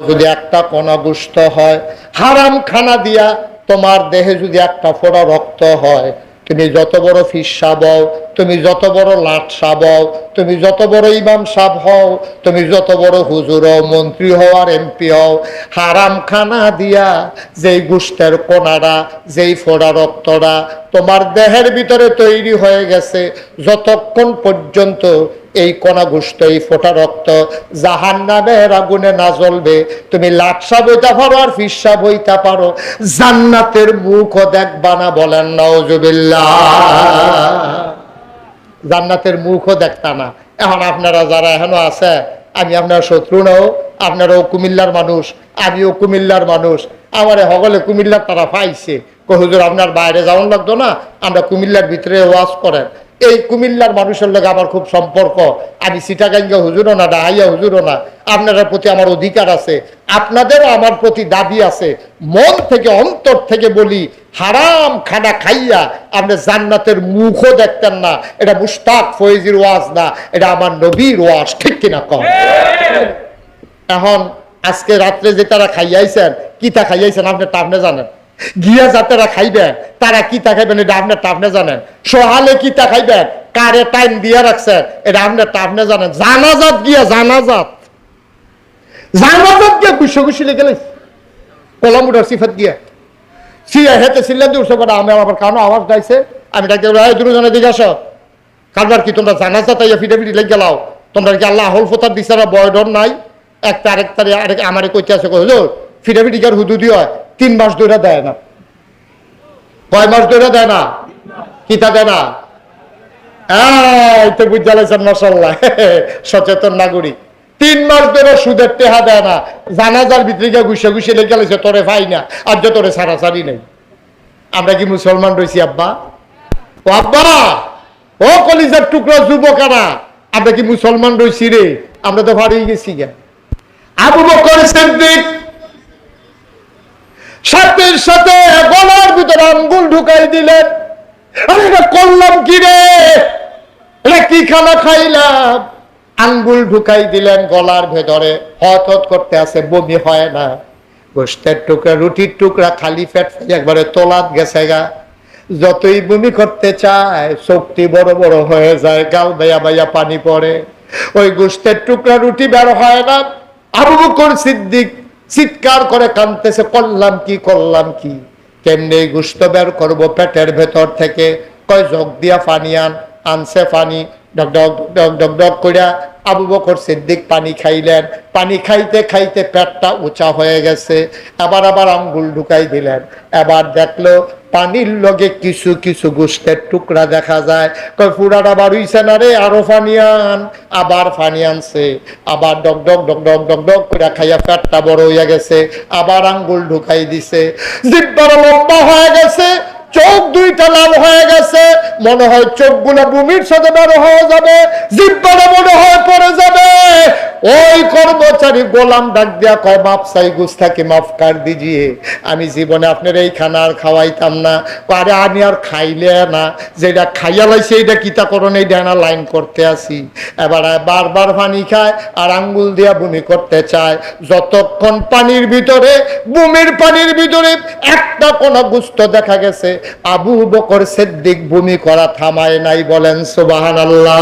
যদি একটা কণা গোশত হয়, হারাম খানা দিয়া তোমার দেহে যদি একটা ফোঁটা রক্ত হয়, তুমি যত বড় ফিস সাহেব হও, তুমি যত বড় লাট সাহেব হও, তুমি যত বড় ইমাম সাহেব হও, তুমি যত বড় হুজুর হও, মন্ত্রী হও আর এমপি হও, হারাম খানা দিয়া যেই গোশতের কোনাটা, যেই ফোঁটা রক্তটা তোমার দেহের ভিতরে তৈরি হয়ে গেছে, যতক্ষণ পর্যন্ত এই কণা গোশত, এই ফোঁটা রক্ত জাহান্নামের আগুনে না জ্বলবে, তুমি লাটসা বইতে পারো আর ফিসা বইতে পারো, জান্নাতের মুখও দেখবা না। বলেন নাউজুবিল্লাহ। জান্নাতের মুখও দেখতা না। এখন আপনারা যারা এখনো আছে, আমি আপনার শত্রু নাও, আপনারাও কুমিল্লার মানুষ, আমিও কুমিল্লার মানুষ, আমারে হগলে কুমিল্লার তারা পাইছে, হুজুর আপনার বাইরে যাওয়ান লাগতো না, আমরা কুমিল্লার ভিতরে ওয়াজ করেন। এই কুমিল্লার মানুষের লোক আমার খুব সম্পর্ক, আমি চিটাগাঙ্গা হুজুরও না, ডাহাইয়া হুজুরও না, আপনাদের প্রতি আমার অধিকার আছে, আপনাদেরও আমার প্রতি দাবি আছে। মন থেকে অন্তর থেকে বলি, হারাম খানা খাইয়া আপনি জান্নাতের মুখও দেখতেন না। এটা মুশতাক ফয়েজির ওয়াজ না, এটা আমার নবীর ওয়াজ, ঠিক কিনা কম? এখন আজকে রাত্রে যে তারা খাইয়াইছেন, কিতা খাইয়াইছেন আপনি জানেন, গিয়া যাতারা খাইবেন তারা কিতা খাইবেন এটা আপনি জানেন, সোহালে কিতা খাইবেন, কারে টাইম দিয়া রাখছেন এটা আপনি জানেন। জানাজাত গিয়া জানাজাত গিয়া খুশি লেগে গেলে কলমুটার সিফাত গিয়া সিয়া হেতে সিল্লা দিয়ে উঠছে করে, আমি আবার কানো আওয়াজ গাইছে, আমি ডাকি দুজনের দিকে আসো, কারবার কি তোমরা জানাজাত তাই ফিটাফিটি লেগে গেলাও, তোমরা কি আল্লাহ হল ফোতার দিছে না, বয় ডর নাই? একটা আরেক আমারে কইতে আছে, হুজুর ফিটাফিটি কার হুদুদি হয় 3 মাস ধরে দেয় না। কয় মাস ধরে দেয় না? কিতা দেয় না? এই তো বুঝালেছেন, মাশাআল্লাহ, সচেতন নাগরিক। 3 মাস ধরে সুদের টেহা দেয় না, জানাজার ভিতরে গিয়ে ঘুষে লেগে গেছে, তোরে পাই না, আর যে তোরে সারাসারি নেই। আমরা কি মুসলমান রয়েছি আব্বা? ও আব্বা, ও কলিজার টুকরা যুবকারা, আমরা কি মুসলমান রয়েছি রে? আমরা তো হারিয়ে গেছি গে। আবু বকর সিদ্দিক সাথে সাথে গলার ভিতরে আঙ্গুল ঢুকাই দিলেন। আরে এটা করলাম কি রে, এটা কি খানা খাইলাম? আঙ্গুল ঢুকাই দিলেন গলার ভেতরে, হত হত করতে আছে, বমি হয় না, গোশতের টুকরা, রুটির টুকরা খালি পেট একবারে তোলাত গেছে গা। যতই বমি করতে চায় শক্তি বড় বড় হয়ে যায়, গাল বাইয়া বাইয়া পানি পড়ে, ওই গোশতের টুকরা রুটি বের হয় না। আবু বকর সিদ্দিক চিৎকার করে কাঁদতেছে, করলাম কি, কেমনে গোশত বের করবো পেটের ভেতর থেকে? কয় জগ দিয়া পানি আনছে পানি, ডক ডক ডক ডক ডক করিয়া আবু বকর সিদ্দিক পানি খাইলেন। পানি খাইতে খাইতে পেটটা উঁচা হয়ে গেছে, আবার আঙ্গুল ঢুকাই দিলেন। এবার দেখলো পানির লগে কিছু কিছু গোশতের টুকরা দেখা যায়। কয় ফুরাটা বাড়ুইছে না রে, আরো পানি আন। আবার পানি আনছে, আবার ডক ডক ডক ডক ডক ডক করে খাইয়া পেটটা বড় হইয়া গেছে, আবার আঙ্গুল ঢুকাই দিছে, জিহ্বার লম্বা হয়ে গেছে, চোখ দুইটা লাল হয়ে গেছে, মনে হয় চোখগুলো ভূমির সাথে বড় হয়ে যাবে, জিহ্বাটা মনে হয় পড়ে যাবে। ওই কর্মচারী গোলাম ডাক দিয়া কয়, মাফ চাই গুস্তাকি, মাফ কর দিজিয়ে, আমি জীবনে আপনার এই খানা আর খাওয়াইতাম না। আরে আমি আর খাইলে না, যেটা খাইয়া লাইছে এইটা কিতা করণ, এই ডানা লাইন করতে আসি। এবার বারবার পানি খায় আর আঙ্গুল দিয়া বমি করতে চায়। যতক্ষণ পানির ভিতরে, বমির পানির ভিতরে একটা কোনা গোশত দেখা গেছে, আবু বকর সিদ্দিক বমি করা থামায় নাই। বলেন সুবহানাল্লাহ।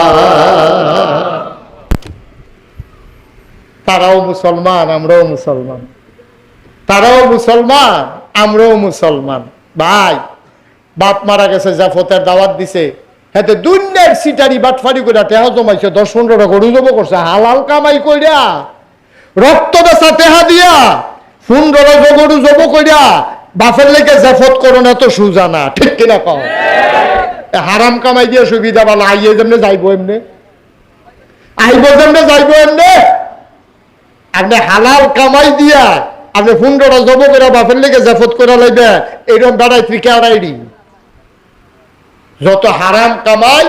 তারাও মুসলমান, আমরাও মুসলমান, তারাও মুসলমান, আমরাও মুসলমান। ভাই, বাপ মারা গেছে, জাফতের দাওয়াত দিছে, হাতে দুনিয়ার সিটারি বাটফারি করে টেহা জমাইছে, 10-15 গরু জব করছে, হালাল কামাই কইরা, রক্ত বেচা টেহা দিয়া 15 গরু জব কইরা বাপের লেগে জাফত করো না, তো সুজা না, ঠিক কিনা কও? হারাম কামাই দিয়ে সুবিধা ভালো, আইয়ে যেমনে যাইবো এমনে, আইব যেমনে যাইবো এমনে। আপনি হালাল কামাই দিয়া আপনি 15 জব করে বাপের লেগে জাফত করে লাইবে, এইরকম বেড়াই ত্রিকাড়াইডি। যত হারাম কামাই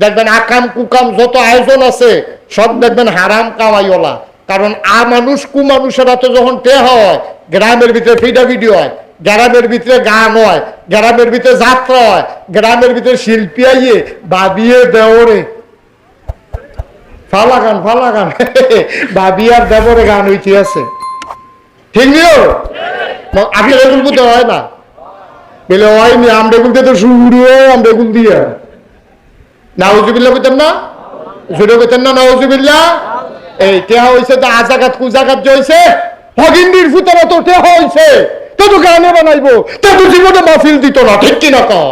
দেখবেন, আকাম কুকাম যত আয়োজন আছে সব দেখবেন হারাম কামাইওয়ালা। কারণ মানুষ কুমানুষেরা তো যখন তে হয়, গ্রামের ভিতরে ফিডাফিডি হয়, গ্রামের ভিতরে গান হয়, গ্রামের ভিতরে যাত্রা হয়, গ্রামের ভিতরে শিল্পী আইয়ে ভাবিয়ে দেওরে ফালা গান ভাবি আর দেবরে গান হইতে আছে। ঠিক নিও আপনি রেগুল বুঝতে হয় না বলে হয়নি আমরা এগুলতে তো শুরু আমরা এগুল দিয়ে নাউজুবিল্লাহ পেতেন না জুড়ে পেতেন না নাউজুবিল্লাহ এই টেহা হয়েছে তো আজাগাত কুজাগাত হয়েছে হগিন্দির ফুতারা তো টেহা হয়েছে তো তো গানে বানাইবো তো তো জীবনে মাহফিল দিত না ঠিক কিনা কও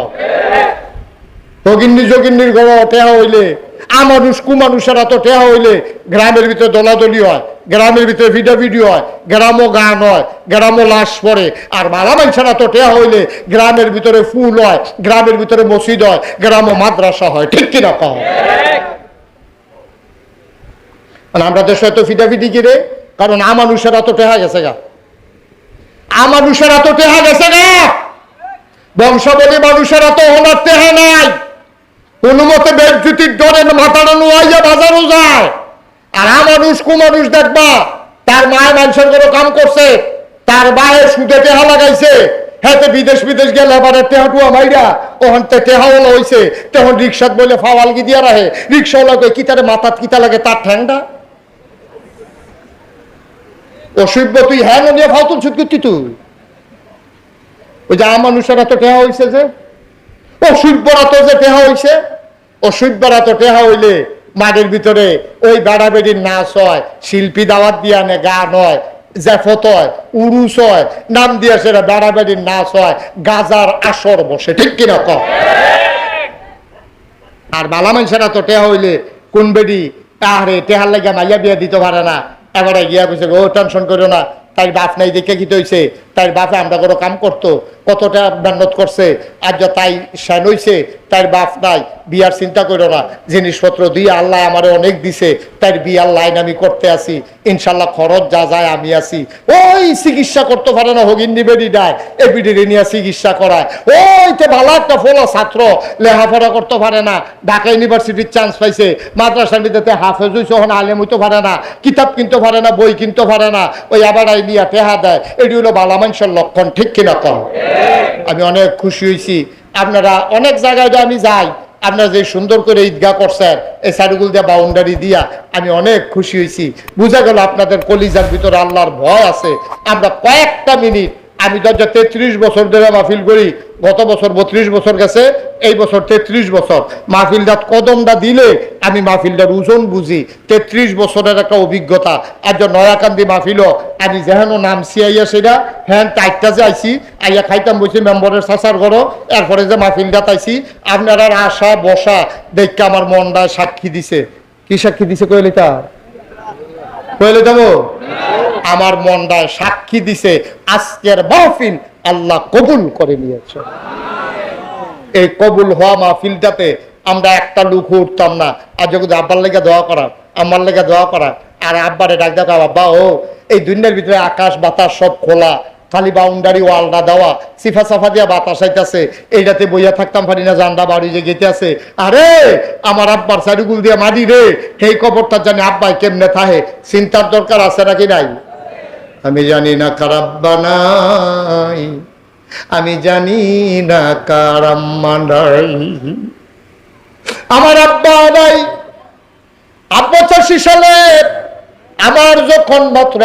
হগিন্দি যোগিন্দির ঘর টেহা হইলে আমানুষ কুমানুষেরা তো টেহা হইলে গ্রামের ভিতরে দলাদলি হয় গ্রামের ভিতরে ভিডিও হয় গ্রামও গান হয় গ্রামও লাশ পড়ে আর মালা মানুষেরা তো টেহা হইলে গ্রামের ভিতরে ফুল হয় গ্রামের ভিতরে মসজিদ হয় গ্রামও মাদ্রাসা হয় ঠিক কিনা কও আমরা দেশে তো ফিটাফিটি কিরে কারণ আমানুষেরা তো টেহা গেছে গা আমানুষেরা তো টেহা গেছে গা বংশাবলী মানুষেরা তো ওনার টেহা নাই কোনো মতে বেজ্জুতির ডরে মাথাটা নুয়াইয়া বাজারও যায় আর আমানুষ কুমানুষ দেখবা তার মায়ের মানুষের কোনো কাম করছে তার মায়ের সুদে টেহা লাগাইছে হ্যাঁ বিদেশ গেলে এবার টেহাটুয়া মাইরা ওখান থেকে টেহাওয়ালা হয়েছে তখন রিক্সাত বলে ফাওয়ালগি দিয়া রাখে রিক্সাওয়ালা কই কি তার মাথাত কিতা লাগে তার ঠ্যাংটা অসভ্য তুই হ্যাঁ নিয়ে ফাউতুল সুদ করতি তুই ওই যে আমানুষেরা তো টেহা হয়েছে যে অসভ্যরা তো যে টেহা হয়েছে অসভ্যরা তো টেহা হইলে মাঠের ভিতরে ওই বেড়া বেড়ির নাচ হয় শিল্পী দাওয়াত দিয়া নে গান হয় জেফত হয় উরুস হয় নাম দিয়া সেটা বেড়া বেড়ির নাচ হয় গাজার আসর বসে ঠিক কিনা কম আর বালা মানুষেরা তো টেহা হইলে কোন বেড়ি তাহারে টেহার লাগে মাইয়া বিয়া দিতে পারে না এবারে গিয়া বুঝে ও টেনশন করো না তাই বাপ নাই দেখে কি হয়েছে তাই বাপে আমরা কোনো কাম করতো কতটা মেহনত করছে আর যা তাই শ্যান হইছে তাই বাপ নাই বিয়ার চিন্তা করো না জিনিসপত্র দিয়ে আল্লাহ আমারে অনেক দিছে তাই বিয়ার লাইন আমি করতে আসি ইনশাল্লাহ খরচ যা যায় আমি আসি ওই চিকিৎসা করতে পারে না হগিন্দি বেডি দেয় এ বিডিরে নিয়ে চিকিৎসা করায় ওই তো ভালো একটা ফলা ছাত্র লেখাপড়া করতে পারে না ঢাকা ইউনিভার্সিটির চান্স পাইছে মাদ্রাসার ভিতরে হাফেজ হইছে ওখানে আলেম হইতে পারে না কিতাব কিনতে পারে না বই কিনতে পারে না ওই আবার নিয়ে টেহা দেয় এটি হলো ভালো মানুষের লক্ষণ ঠিক কিনা কম আমি অনেক খুশি হয়েছি আপনারা অনেক জায়গায় আমি যাই আপনারা যে সুন্দর করে ঈদগাহ করছেন এই সাইডগুল দিয়ে বাউন্ডারি দিয়া আমি অনেক খুশি হয়েছি বুঝা গেল আপনাদের কলিজার ভিতরে আল্লাহর ভয় আছে আমরা কয়েকটা মিনিট আমি তো 33 বছর ধরে মাহফিল করি গত বছর 32 বছর গেছে এই বছর 33 বছর মাহফিলটা কদমটা দিলে আমি মাহফিলটার ওজন বুঝি 33 বছরের একটা অভিজ্ঞতা আর যে নয়াকান্দি মাহফিলও আমি যেহেন নাম সিয়াইয়া সেটা হ্যাঁ টাইটটা যে আইসি আইয়া খাইতাম বসে মেম্বরের চাচার ঘরও এরপরে যে মাহফিলটা তাইছি আপনারা আসা বসা দেখে আমার মনটা সাক্ষী দিছে কি সাক্ষী দিছে কইলে যাবো আমার মনটায় সাক্ষী দিছে আজকের মাহফিল আল্লাহ কবুল করে নিয়েছে এই কবুল হওয়া মাহফিলটাতে আমরা একটা লুক উঠতাম না আর যখন আব্বার লেগে দোয়া করা আমার লেগে দোয়া করা আর আব্বারে ডাক দেখা আব্বা ও এই দুনিয়ার ভিতরে আকাশ বাতাস সব খোলা খালি বাউন্ডারি ওয়ালটা দেওয়া সিফা সাফা দিয়া বাতাস আইতাছে এইটাতে বইয়া থাকতাম পারি না জান্ডা বাড়ি যে গেতে আছে আরে আমার আব্বার চারিগুল দিয়া মারি রে সেই কবরটা জানি আব্বাই কেমনে থাহে চিন্তার দরকার আছে নাকি নাই আমি জানি না কার আব্বা নাই আমি জানি না কার আম্মা নাই আমার আব্বা নাই 85 সালে আমার যখন মাত্র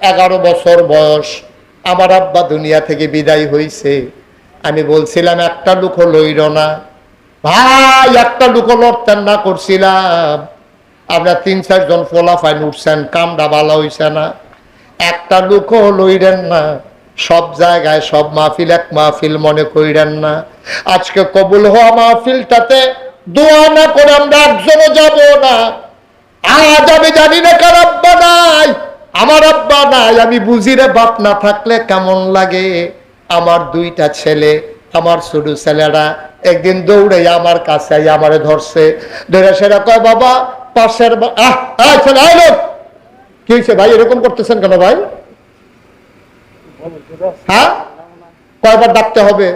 11 বছর বয়স আমার আব্বা দুনিয়া থেকে বিদায় হইছে আমি বলছিলাম একটা লুকো লইল না ভাই একটা লুকো লড়তেন না করছিলাম আমরা 3-4 জন ফলাফাইন উঠছেন কামটা ভালো হইছে না একটা লুকো লইলেন না সব জায়গায় সব মাহফিল এক মাহফিল মনে কইরেন না আজকে কবুল হওয়া মাহফিলটাতে দোয়া না করে আমরা একজনও যাব না আজ আমি জানি না কার আব্বা নাই আমার আব্বা নাই আমি বুঝি রে বাপ না থাকলে কেমন লাগে আমার 2টা ছেলে আমার ছোট ছেলেরা একদিন দৌড়ে আমার কাছে আমারে ধরছে ধরে সেরা কয় বাবা পাশের কি হয়েছে ভাই এরকম করতেছেন কেন ভাই হ্যাঁ কয়বার ডাকতে হবে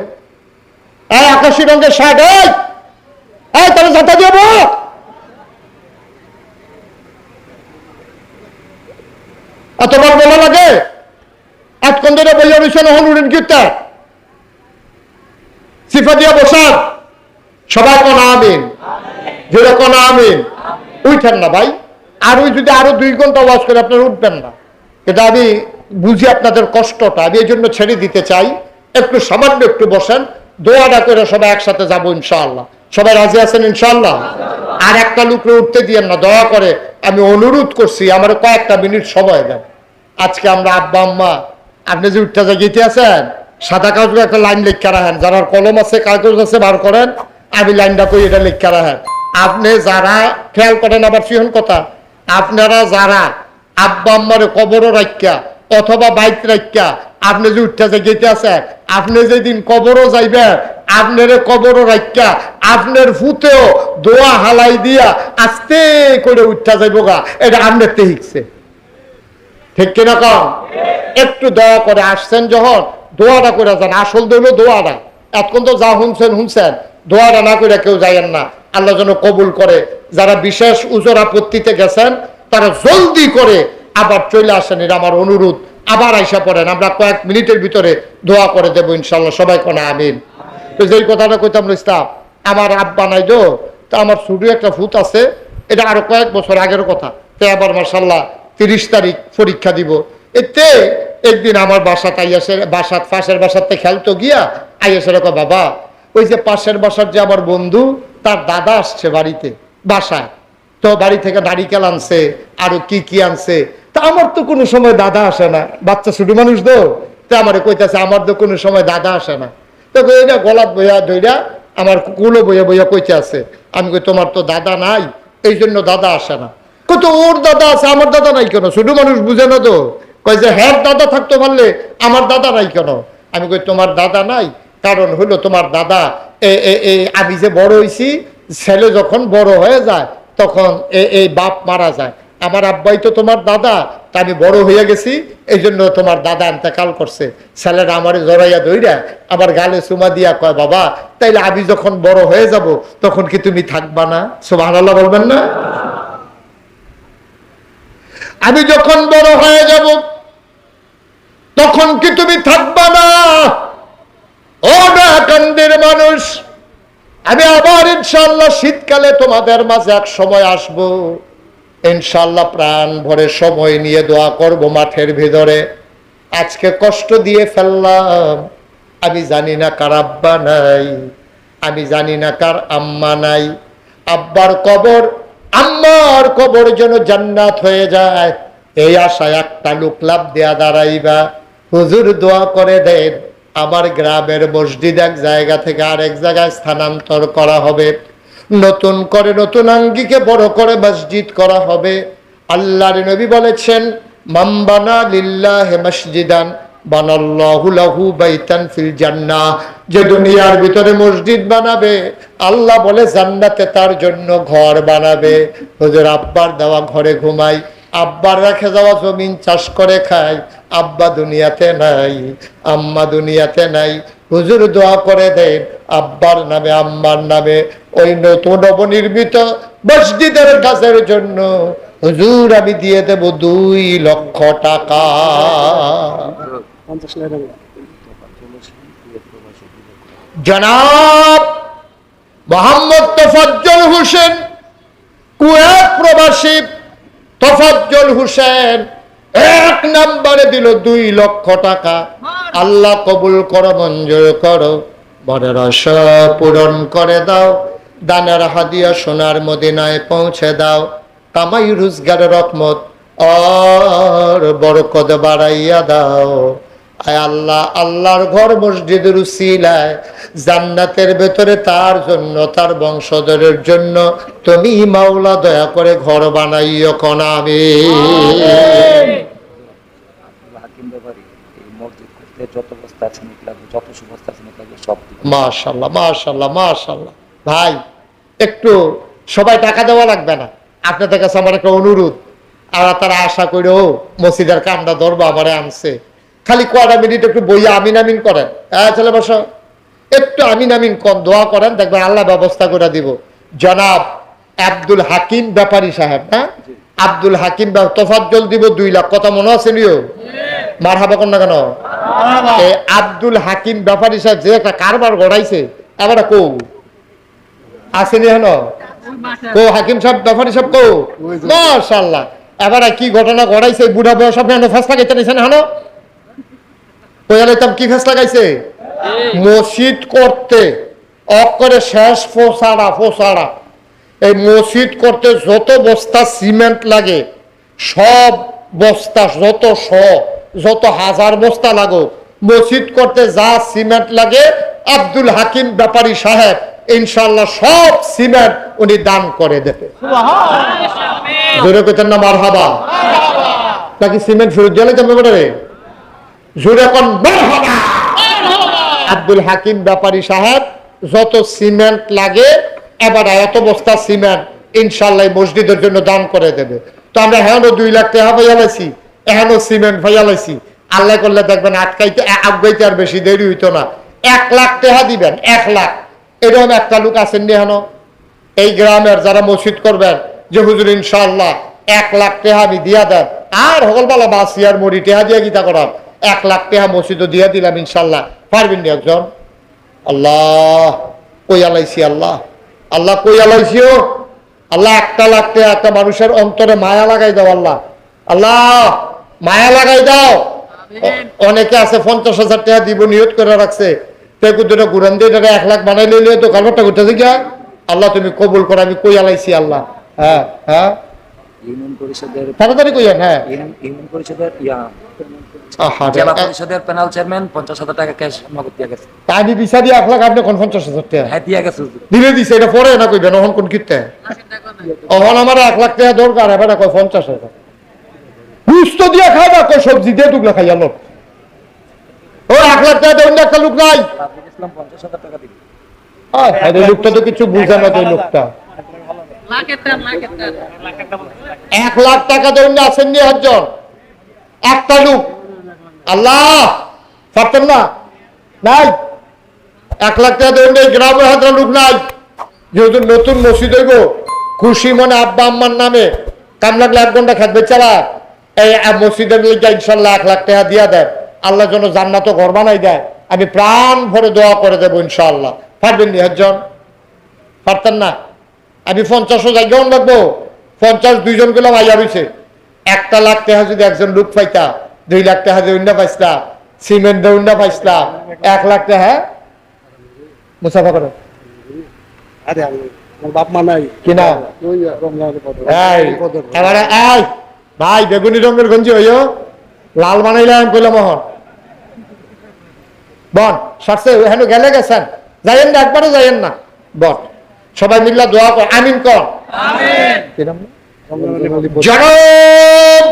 আকাশি রঙের শার্ট তাহলে যাতা দিব এতবার বলা লাগে এতক্ষণ ধরে বইয়া বিষয় হনুরিন কীর্তা সিফা দিয়া বসার সবাই কোন আমিন যেটা কোন আমিন উঠেন না ভাই আর ওই যদি আরো 2 ঘন্টা ওয়াজ করে আপনারা উঠবেন না এটা আমি বুঝি আপনাদের কষ্টটা, আমি এই জন্য ছেড়ে দিতে চাই। একটু সামান্য একটু বসেন, দোয়াটা করে সবাই একসাথে যাবো ইনশাআল্লাহ। সবাই রাজি আছেন ইনশাআল্লাহ? আর একটা লোকরে উঠতে দিয়েন না দয়া করে, আমি অনুরোধ করছি, আমার কয়েকটা মিনিট সময় দেন। আজকে আমরা আব্বা আম্মা, আপনি যে উঠতে জায়গাতে আছেন, সাদা কাগজে একটা লাইন লিখা রাখেন, যারা কলম আছে কাগজ আছে বার করেন, আমি লাইনটা কই এটা লিখা রাখেন। আপনি যারা খেয়াল করেন, আবার ফিহন কথা, আপনারা যারা আব্বা আম্মারে কবরও রাখিয়া অথবা বাইক রাখিয়া আপনি যে উঠতে জায়গাতে আছেন, আপনি যেদিন কবরও যাইবেন, আপনার কবরও রাখিয়া আপনার ফুতেও দোয়া হালাই দিয়া আস্তে করে উঠতে যাইব গা, এটা আপনার তে শিখছে, ঠিক কিনা কম? একটু দয়া করে আসছেন যখন দোয়াটা করে যান। আসল দইল দোয়াটা, এখন তো যা শুনছেন, দোয়াটা না করে কেউ যাইয়েন না। আল্লাহ যেন কবুল করে। যারা বিশেষ উজর আপত্তিতে গেছেন তারা জলদি করে আবার চলে আসেন, এটা আমার অনুরোধ। আবার আইসা পড়েন, আমরা কয়েক মিনিটের ভিতরে দোয়া করে দেবো ইনশাল্লাহ। সবাই কোনা আমিন। তো যেই কথাটা কইতাম ইসলাম, আমার আব্বা নাই তো, তা আমার ছোট একটা ফুট আছে, এটা আরো কয়েক বছর আগের কথা। তো আবার মাশাল্লাহ 30 তারিখ পরীক্ষা দিব। এতে একদিন আমার বাসাত আইয়াসে, বাসাত পাশের বাসাতে খেলতো গিয়া আইয়াসে রকম, বাবা ওই যে পাশের বাসার যে আমার বন্ধু, তার দাদা আসছে বাড়িতে বাসায়, তো বাড়ি থেকে নারিকেল আনছে, আরো কি কি আনছে। তা আমার তো কোনো সময় দাদা আসে না, বাচ্চা ছোট মানুষ তো, তা আমার কইতাছে আমার তো কোনো সময় দাদা আসে না। তো এটা গলাত বইয়া ধইরা আমার কুলো বইয়া বইয়া কইতে আছে। আমি কই তোমার তো দাদা নাই, এই জন্য দাদা আসে না। কত ওর দাদা আছে, আমার দাদা নাই কেন? ছোট মানুষ বুঝে না তো, কয় যে হ্যাঁ দাদা থাকতে পারলে আমার দাদা নাই কেন? আমি কই তোমার দাদা নাই, কারণ হলো তোমার দাদা আমি যে বড় হইছি, ছেলে যখন বড় হয়ে যায় তখন এই বাপ মারা যায়, আমার আব্বাই তো তোমার দাদা, তা আমি বড় হইয়া গেছি, এই জন্য তোমার দাদা ইন্তেকাল করছে। ছেলেরা আমারে জড়াইয়া ধইরা আমার গালে চুমা দিয়া কয়, বাবা তাইলে আমি যখন বড় হয়ে যাব তখন কি তুমি থাকবা না? সুবহানাল্লাহ বলবেন না? আমি যখন বড় হয়ে যাব তখন কি তুমি থাকবা না? ও নাকান্দের মানুষ, আমি আবার ইনশাআল্লাহ শীতকালে তোমাদের মাঝে এক সময় আসবো, ইনশাআল্লাহ প্রাণ ভরে সময় নিয়ে দোয়া করব মাঠের ভিতরে। আজকে কষ্ট দিয়ে ফেললাম, আমি জানি না কার আব্বা নাই, আমি জানি না কার আম্মা নাই। আব্বার কবর, আম্মার কবর যেন জান্নাত হয়ে যায়, এই আশায় একটা লোক লাভ দেয়া দাঁড়াইবা, হুজুর দোয়া করে দেন আমার গ্রামের মসজিদ এক জায়গা থেকে আরেক জায়গায় স্থানান্তর করা হবে, নতুন করে নতুন আঙ্গিকে বড় করে মসজিদ করা হবে। আল্লাহর নবী বলেছেন, মান বানা লিল্লাহি মসজিদান বানাল্লাহু লাহু বাইতান ফিল জান্নাহ, যে দুনিয়ার ভিতরে মসজিদ বানাবে আল্লাহ বলে জান্নাতে তার জন্য ঘর বানাবে। হুজুর আব্বার দেওয়া ঘরে ঘুমাই, আব্বার রেখে যাওয়া জমিন চাষ করে খাই, আব্বা দুনিয়াতে নাই, আম্মা দুনিয়াতে নাই, হুজুর দোয়া করে দেন আব্বার নামে আম্মার নামে ওই নতুন নবনির্মিত মসজিদের কাজের জন্য হুজুর আমি দিয়ে দেব 2 লক্ষ টাকা। জনাব মোহাম্মদ তোফাজ্জল হোসেন, কুয়েত প্রবাসী তোফাজ্জল হোসেন 1 নম্বরে দিল 2 লক্ষ টাকা। আল্লাহ কবুল করো, মঞ্জুর করো, মনের আশা পূরণ করে দাও, দানের হাদিয়া সোনার মদিনায় পৌঁছে দাও, কামাই রোজগারের রহমত আর বরকত বাড়াইয়া দাও। আয় আল্লাহ, আল্লাহর ঘর মসজিদের উসিলায় জান্নাতের ভেতরে তার জন্য তার বংশধরের জন্য তুমি মাওলা দয়া করে ঘর বানাইও কোন আমিন। মাশাআল্লাহ মাশাআল্লাহ মাশাআল্লাহ। ভাই একটু সবাই টাকা দেওয়া লাগবে না, আপনাদের কাছে আমার একটা অনুরোধ, আর তারা আশা করে ও মসজিদের কামটা ধরবো আমারে আনছে, খালি কয়টা মিনিট একটু বইয়া আমিন আমিন করেন। হ্যাঁ চলে বসো, একটু আমিন আমিন কম দোয়া করেন, দেখবেন আল্লাহ ব্যবস্থা করে দিব। জনাব আব্দুল হাকিম ব্যাপারী সাহেব, হ্যাঁ আব্দুল হাকিম তোফাজ্জল দিব 2 লাখ, কথা মনে আছে নিও? মারহাবা কোন না কেন? আব্দুল হাকিম ব্যাপারী সাহেব যে একটা কারবার গড়াইছে, আবার কৌ আসেনি হেন কো হাকিম সাহেব ব্যাপারী সাহেব কৌ? মাশাআল্লাহ এবার কি ঘটনা ঘটাইছে বুড়া বয়স আপনি ফেসলা খাইতে নিছেন হানো কি ফেস লাগাইছে মসজিদ করতে অকরে শেষ ফোসাড়া এই মসজিদ করতে যত বস্তা সিমেন্ট লাগে সব বস্তা যত হাজার বস্তা লাগো মসজিদ করতে যা সিমেন্ট লাগে আব্দুল হাকিম ব্যাপারী সাহেব ইনশাআল্লাহ সব সিমেন্ট উনি দান করে দেবে জোরে কইতেন না মারহাবা নাকি সিমেন্ট ফেরত দিলে কেমন করে জোরে কোন মারহাবা আব্দুল হাকিম ব্যাপারী সাহেব যত সিমেন্ট লাগে এবার এত বস্তা সিমেন্ট ইনশাআল্লাহ মসজিদের জন্য দান করে দেবে তো আমরা এখনো 2 লাখ টাকা ভাইয়ালাইছি এখনো সিমেন্ট ভাইয়ালাইছি আল্লাহ করলে দেখবেন আগাইতে আর বেশি দেরি হইতো না 1 লাখ টাকা দিবেন 1 লাখ এরকম একটা লোক আছেন নি এখনো এই গ্রামের যারা মসজিদ করবেন যে হুজুর ইনশাআল্লাহ 1 লাখ টাকা আমি দিয়া দেন আর হগলবালা বাসি আর মরি টাকা দিয়া গীতা করার 1 লাখ টাকা মসজিদও দিয়া দিলাম ইনশাআল্লাহ পারবেন নি একজন আল্লাহ কই আলাইছি আল্লাহ কই আলাইছিও আল্লাহ 1 লাখ টাকা একটা মানুষের অন্তরে মায়া লাগাই দাও আল্লাহ মায়া লাগাই দাও অনেকে আছে 50,000 টাকা দিব নিয়ত করে রাখছে দুটো ঘুরান দিয়ে 1 লাখ বানাই লইলে তো কালটা করতেছে কি আল্লাহ তুমি কবুল করো আমি কই আলাইছি আল্লাহ হ্যাঁ হ্যাঁ ইউনিয়ন পরিষদের তাড়াতাড়ি কইয়েন হ্যাঁ ইউনিয়ন পরিষদের জেলা পরিষদের প্যানেল চেয়ারম্যান 50,000 টাকা ক্যাশ নগদ দিয়া গেছে আমি বিচার দিয়ে 1 লাখ আপনি কোন 50,000 টাকা হ্যাঁ দিয়া গেছে দিলে দিছে এটা পরে না কইবেন ওহন কোন কিতে ওহন আমার 1 লাখ টাকা দরকার এবারে কই 50,000 গুস্ত দিয়া খাইবা কই সবজি দিয়ে টুকরা খাইয়া লোক ও 1 লাখ টাকা দেন একটা লোক নাই ইসলাম 50,000 টাকা দিবে এই লোকটা তো কিছু বুঝে না তো লোকটা 1 লাখ টাকা দেন না আছেন নি একজন একটা লোক আল্লাহ পারতেন না নাই 1 লাখ টাকা দেন এই গ্রামের হাজার লোক নাই যেহেতু নতুন মসজিদ হইব খুশি মনে আব্বা আম্মার নামে কাম লাগলে 1 ঘন্টা খাটবে চালা এই মসজিদের লিগে ইনশাআল্লাহ 1 লাখ টাকা দিয়া দেন আল্লাহ যেন জান্নাত ঘর বানাই দেয় আমি প্রাণ ভরে দোয়া করে দেবো ইনশাআল্লাহ পারবেন নি একজন পারতেন না আমি 50 জায়গাও লাগবো 50 2জন গুলো আইয়া রয়েছে 1 লাখ টাকা যদি একজন লোক পাইতা 2 লাখ টাকা দিয়ে অন্য পাইছলা সিমেন্ট দিয়ে অন্য পাইছলা 1 লাখ টাকা হ্যাঁ মুসাফা করো আরে আমার বাপ মা নাই কি না এবারে আয় ভাই বেগুনি রঙের গঞ্জি হইও লাল বানাইলাম কইলাম মোহন বন সারছে হেন গেলে গেছেন যাইয়েন না একবারও যাইয়েন না বন সবাই মিল্লা দোয়া কর আমিন কর জনাব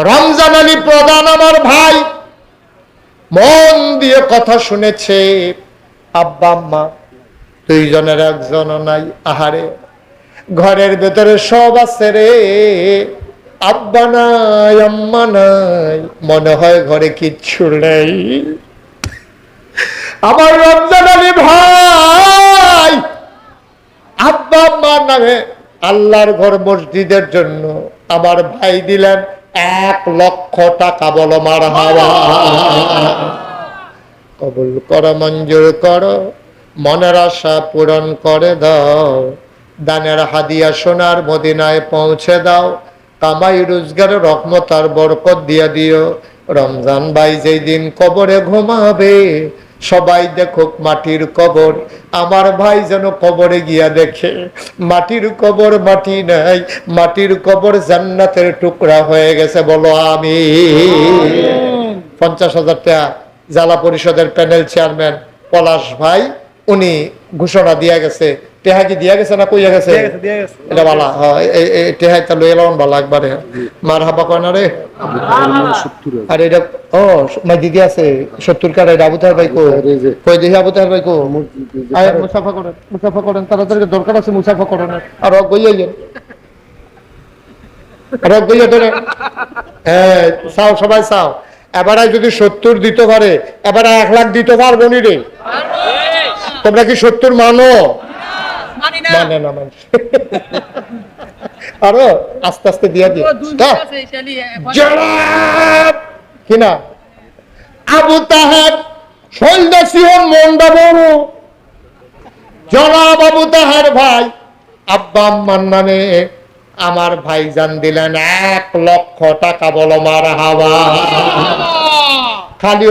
রমজান আলী প্রধান আমার ভাই মন দিয়ে কথা শুনেছে আব্বা আম্মা 2 জনের একজনও নাই আহারে ঘরের ভেতরে সব আছে রে আব্বা নাই আম্মা নাই মনে হয় ঘরে কিচ্ছু নেই আমার রমজান আলী ভাই আব্বা আম্মার নামে আল্লাহর ঘর মসজিদের জন্য আমার ভাই দিলেন 1 লক্ষ টাকা বলো মারহাবা কবুল করো মঞ্জুর করো মনের আশা পূরণ করে দাও দানের হাদিয়া সোনার মদিনায় পৌঁছে দাও কামাই রোজগারের রহমত আর বরকত দিয়া দিও রমজান ভাই যেই দিন কবরে ঘুমাবে সবাই দেখুক মাটির কবর আমার ভাই যেন কবরে গিয়া দেখে মাটির কবর মাটি নাই মাটির কবর জান্নাতের টুকরা হয়ে গেছে বলো আমি 50,000 টাকা জেলা পরিষদের প্যানেল চেয়ারম্যান পলাশ ভাই উনি ঘোষণা দিয়া গেছে টেহা কি দিয়া গেছে না কইয়া গেছে এটা বালা এই টেহা তা লই এলাম বালা একবারে মারহাবা কয় না রে আর এটা ও মাই দিদি আছে 70 কার এটা আবুতার ভাই কই দেখি আবুতার ভাই কো আয় মুসাফা করেন তাড়াতাড়ি দরকার আছে মুসাফা করেন আর গইয়াইলেন আর গইয়া ধরে হ্যাঁ চাও সবাই চাও এবারে যদি 70 দিতে পারে এবারে 1 লাখ দিতে পারবো নি রে তোমরা কি 70 মানো মানে না মানুষ আরো আস্তে আস্তে দিয়া দিও কিনা আবু তাহের সৈন্যসিহন মন্ডা বড় জনাব আবু তাহের ভাই আব্বা আম্মার নামে আমার ভাইজান দিলেন 1,00,000 টাকা। বলো মারহাবা। খালি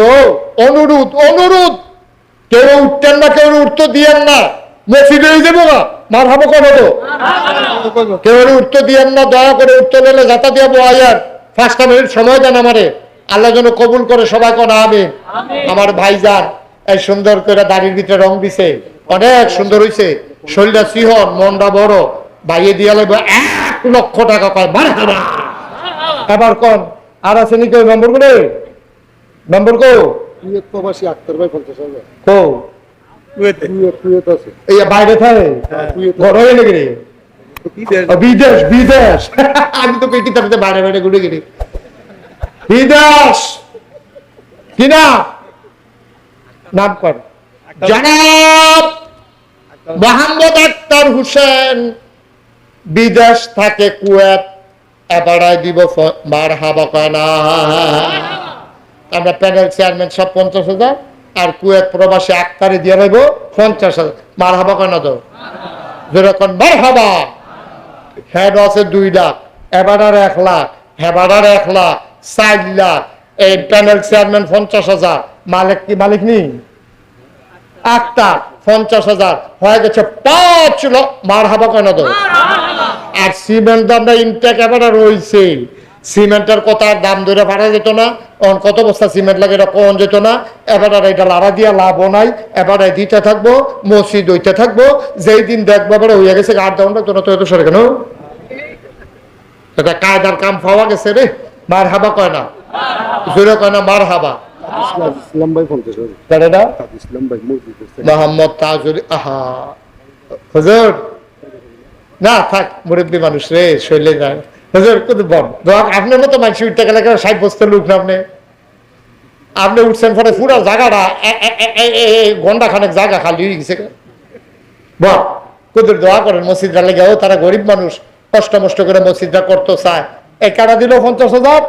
অনুরোধ অনুরোধ, কেউ উঠতেন না, কেউ উঠতে দিয়েন না, মসজিদে যাবো না মারহাবা করে তো, কেউ উঠতে দিয়েন না, দয়া করে উঠতে দিলে যাতা দিয়ে বয়ার 5 মিনিট সময় দেন আমারে, আল্লাহ যেন কবুল করে সবাই কোন আমিন। আমার ভাইজান এই সুন্দর করে দাড়ির ভিতরে রং দিছে, অনেক সুন্দর হইছে, শরীরটা সিহন, মনটা বড়, বাইয়ে দিয়ে লাগবে 1,00,000 টাকা কয় মারহাবা। এবার কোন আর আছে নি কেউ নম্বর করে নম্বর কো প্রবাসী আক্তার ভাই 50,000 কো কুয়েত আছে, এই বাইরে থাকে বড় হয়ে নাকি রে? বিদেশ বিদেশ আমি তো পেটি তাতে বাইরে বাইরে ঘুরে গেলি বিদেশ কিনা নাম কর জনাব মোহাম্মদ আক্তার হোসেন, বিদেশ থাকে কুয়েত, এবারাই দিব মারহাবা কানা। আমরা প্যানেল চেয়ারম্যান সব 50,000 আর কুয়েত প্রবাসী আক্তারে দিয়ে রাখবো 50,000। মারহাবা কানা তো যেরকম মারহাবা। হেড আছে 2 লাখ, এবারার 1 লাখ, হেবারার 1 লাখ, 4 লাখ, এই প্যানেল চেয়ারম্যান 50,000, মালিক কি মালিক নি আক্তার 50,000 হয়ে গেছে 5 লাখ। মারহাবা কানা তো। আর সিমেন্ট দামটা ইনটেক এবারে রয়েছে, সিমেন্টের কথা দাম ধরে পারা যেত না, কত বস্তা সিমেন্ট লাগে এটা কোন যেত না, এবার আর এটা লাড়া দিয়া লাভও নাই, এবারে দিতে থাকবো, মসজিদ হইতে থাকবো, যেই দিন দেখবো এবারে হইয়া গেছে 8 ঘন্টা, তোরা তো এত সরে কেন, এটা কায়দার কাম পাওয়া গেছে রে। মার হাবা কয় না, জোরে কয় না মার হাবা। ইসলাম ভাই 50,000, এটা ইসলাম ভাই মসজিদ মোহাম্মদ তাজুল, আহা হুজুর না থাক, মুরব্বী মানুষ রে, শৈলে যায় হুজুর কত বল আপনার মতো মানুষ উঠতে গেলে 60 বছর লোক না, আপনি উঠছেন পরে পুরো জায়গাটা ঘন্টা খানেক জায়গা খালি হয়ে গেছে। বল কুদুর দোয়া করেন মসজিদটা লেগে, তারা গরিব মানুষ কষ্ট মষ্ট করে মসজিদটা করতে চায়। এই কারা দিল 50,000,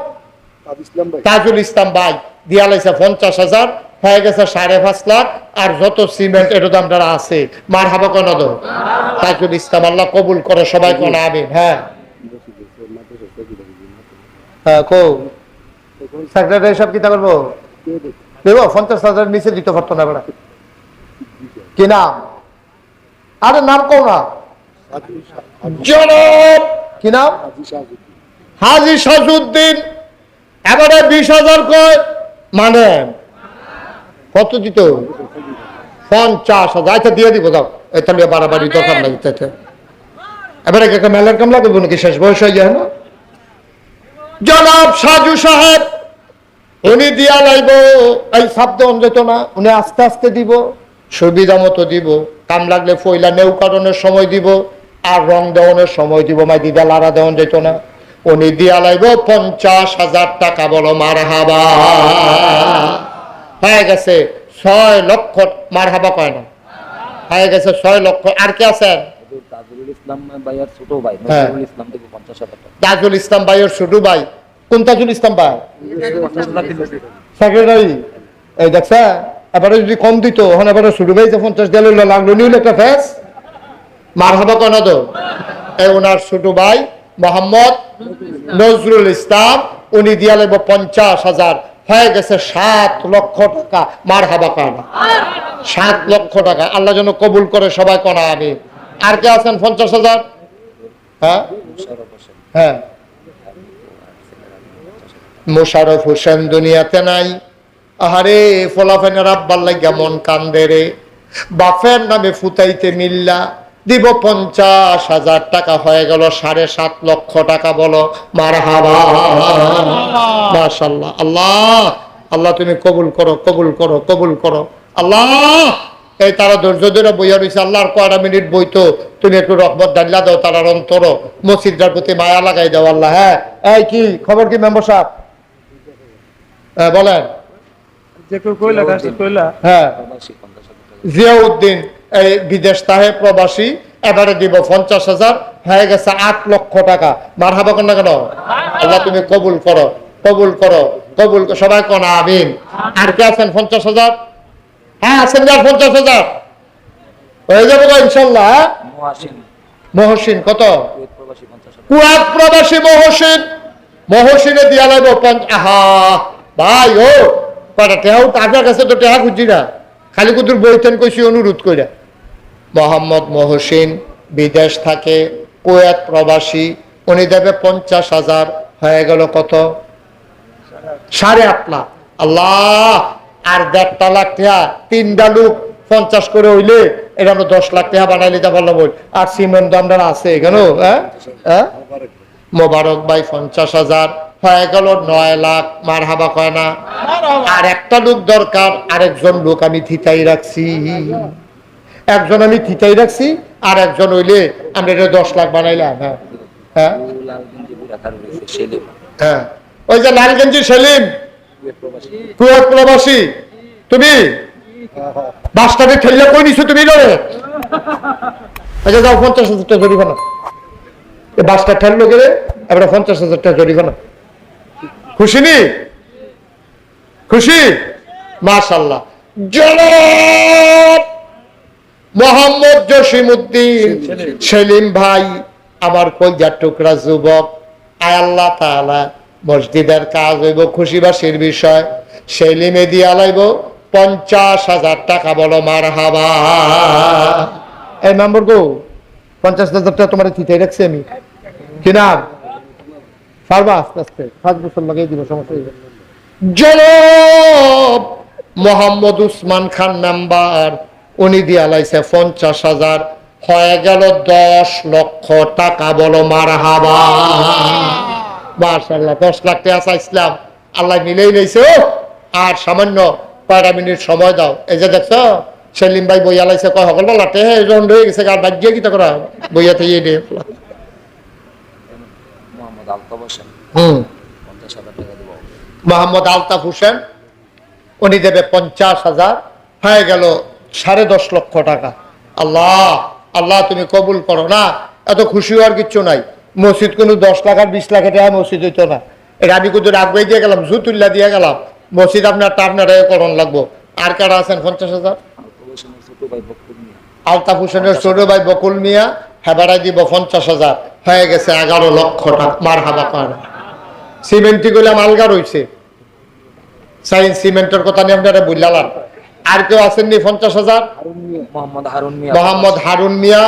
তাজুল ইসলাম ভাই দিয়া লাইছে 50,000, হয়ে গেছে 5.5 লাখ। আর যত সিমেন্ট এর দাম যারা আছে মারহাবা কেন দো তাজুল ইসলাম, আল্লাহ কবুল করে সবাই কোন আমিন। হ্যাঁ হ্যাঁ কো সেক্রেটারি সব কিতা করবো দেব 50,000 নিচে দিতে পারতো না বেড়া, কি নাম? আরে নাম কও না, জনাব কি নাম? হাজি শাহজুদ্দিন। এবারে 20,000 কয় মানে কত দিত? 50,000। আচ্ছা দিয়ে দিব, যাও তাহলে বাড়াবাড়ি দরকার নাই। এবারে মেলার কাম লাগবে নাকি, শেষ বয়স হয়ে যায় না? জনাব সাজু সাহেব উনি দিয়া লাইব, এই শব্দ যেত না, উনি আস্তে আস্তে দিব, সুবিধা মতো দিব, কাম লাগলে ফইলা নেউকারণের সময় দিব, আর রং দেওয়ানোর সময় দিব, মাই দিদা লারা দেওয়ান যেত না। উনি দিয়া লাইব 50,000 টাকা। বলো মারহাবা। হয়ে গেছে 6 লক্ষ। মারহাবা কয় না, হয়ে গেছে 6 লক্ষ। আর কে আছেন? তাজুল ইসলাম ভাইয়ের ছোট ভাই ছোট ভাই। কোন তাজুল ইসলাম ভাই? সেক্রেটারি। এই দেখছা এবারে যদি কম দিত, এখন এবারে ছোট ভাই 50 দিলে লাগলো নিউল একটা ফেস। মারহাবা কেন তো? এই ওনার ছোট ভাই মোহাম্মদ নজরুল ইসলাম, উনি দিয়া লাগবে 50,000। হয়ে গেছে 7 লক্ষ টাকা। মারহাবা কেন? 7 লক্ষ টাকা। আল্লাহ যেন কবুল করে সবাই কোন আমিন। আর কে আছেন 50,000? হ্যাঁ হ্যাঁ মোশারফ হোসেন দুনিয়াতে নাই। আহারে ফলাফেনের আব্বার লাগিয়া মন কান্দে রে, বাপের নামে ফুতাইতে মিল্লা দিব 50,000 টাকা। হয়ে গেল 7.5 লক্ষ টাকা। বলো মারহাবা। মাশাআল্লাহ। আল্লাহ আল্লাহ তুমি কবুল করো, কবুল করো, কবুল করো আল্লাহ। এই তারা ধৈর্য ধরে বইয়া রয়েছে, আল্লাহর কয়টা মিনিট বইতো, তুমি একটু রহমত ডাল্লা দাও তারার অন্তর, মসজিদটার প্রতি মায়া লাগাই দাও আল্লাহ। হ্যাঁ এই কি খবর, কি মেম্বার সাহেব বলেন? হ্যাঁ জিয়াউদ্দিন এই বিদেশ তাহে প্রবাসী, এবারে দিব 50,000। হয়ে গেছে 8 লক্ষ টাকা। মারহাবা কেন কেন? আল্লাহ তুমি কবুল করো, কবুল করো, কবুল। সবাই কোন আমিন। আর কে আছেন 50,000? হ্যাঁ আছেন 50,000 হয়ে যাবো ইনশাল্লাহ। মহসিন কত? কুয়াত প্রবাসী মহসিনে দিয়া লাগবো আহা ভাই ও কটা টেহাও আপনার কাছে তো টেহা খুঁজি না, খালি কুতুর বইতেন কইছি অনুরোধ কইরা। মোহাম্মদ মহসিন বিদেশ থাকে, কুয়েত প্রবাসী, উনি দেবে 50,000, হয়ে গেল কত? 8.5 লাখ। আল্লাহ, আর 1.5 লাখ টাকা, 3টা লোক 50 করে হইলে এটা আমরা 10 লাখ টাকা বানাই নিতে পারলাম। আর সিমেন্ট আমরা আছে কেন? হ্যাঁ, মোবারক ভাই 50,000, হয়ে গেল 9 লাখ। মারহাবা কয় না? আর একটা লোক দরকার, আরেকজন লোক আমি থিতাই রাখছি, একজন আমি থিতাই রাখছি, আর একজন হইলে আমরা এটা 10 লাখ বানাইলাম। হ্যাঁ হ্যাঁ হ্যাঁ, ওই যে লালগঞ্জি সেলিম, কুয়েত প্রবাসী, তুমি বাসটাকে ঠেললে কই নিছো তুমি? আচ্ছা যাও, 50,000 টাকা জরিমানা। বাসটা ঠেললো গেলে এবার 50,000 টাকা জরিমানা। খুশি নি? খুশি? মাশাআল্লাহ। জনাব মোহাম্মদ জসিমউদ্দিন সেলিম ভাই, আমার কলজার টুকরা যুবক, আয় আল্লাহ তাআলা মসজিদের কাজ হইব, খুশিবাসীর বিষয়। সেলিমে দিয়া লাইব 50,000 টাকা। বলো মারহাবা। এই নম্বর গো, 50,000 টাকা তোমার চিঠি রাখছি আমি, কি নাম? পারবা? আস্তে আস্তে 5 বছর লাগাই দিব, সমস্যা হইবে। জনাব মোহাম্মদ উসমান খান মেম্বার, উনি দিয়া লাইছে 50,000, হয়ে গেল 10 লক্ষ টাকা। বলো মারহাবা। মাশাআল্লাহ, 10 লাখ টাকা চাইছিলাম, আল্লাহ মিলেই লইছে। আর সামান্য কয়টা মিনিট সময় দাও। এই যে দেখছো সেলিম ভাই বইয়া লাইছে, কয় সকল লাটে জন হয়ে গেছে, আর বাদ গিয়ে কি করা বইয়াতে ইয়ে দিয়ে মোহাম্মদ আলতাফ হোসেন, উনি দেবে 50,000, হয়ে গেল 10.5 লক্ষ টাকা। আল্লাহ আল্লাহ তুমি কবুল করো। না, এত খুশি হওয়ার কিচ্ছু নাই। মসজিদ কোনো 10 লাখ আর 20 লাখ টাকা মসজিদ হইতো না। এটা আমি কিন্তু আগুয়াই দিয়ে গেলাম, জুতুল্লা দিয়ে গেলাম। মসজিদ আপনার করণ লাগবো। আর কারা আছেন? 50,000 আলতাফ হোসেনের ছোট ভাই বকুল মিয়া, হেবারাই দিব 50,000, হয়ে গেছে 11 লক্ষ টাকা। মারহাবা করেন। সিমেন্টি করলাম আলগা রয়েছে, সাইন্স সিমেন্টের কথা নিয়ে আপনারা বুঝলাম। আর কেউ আসেননি? 50,000 মোহাম্মদ হারুন মিয়া,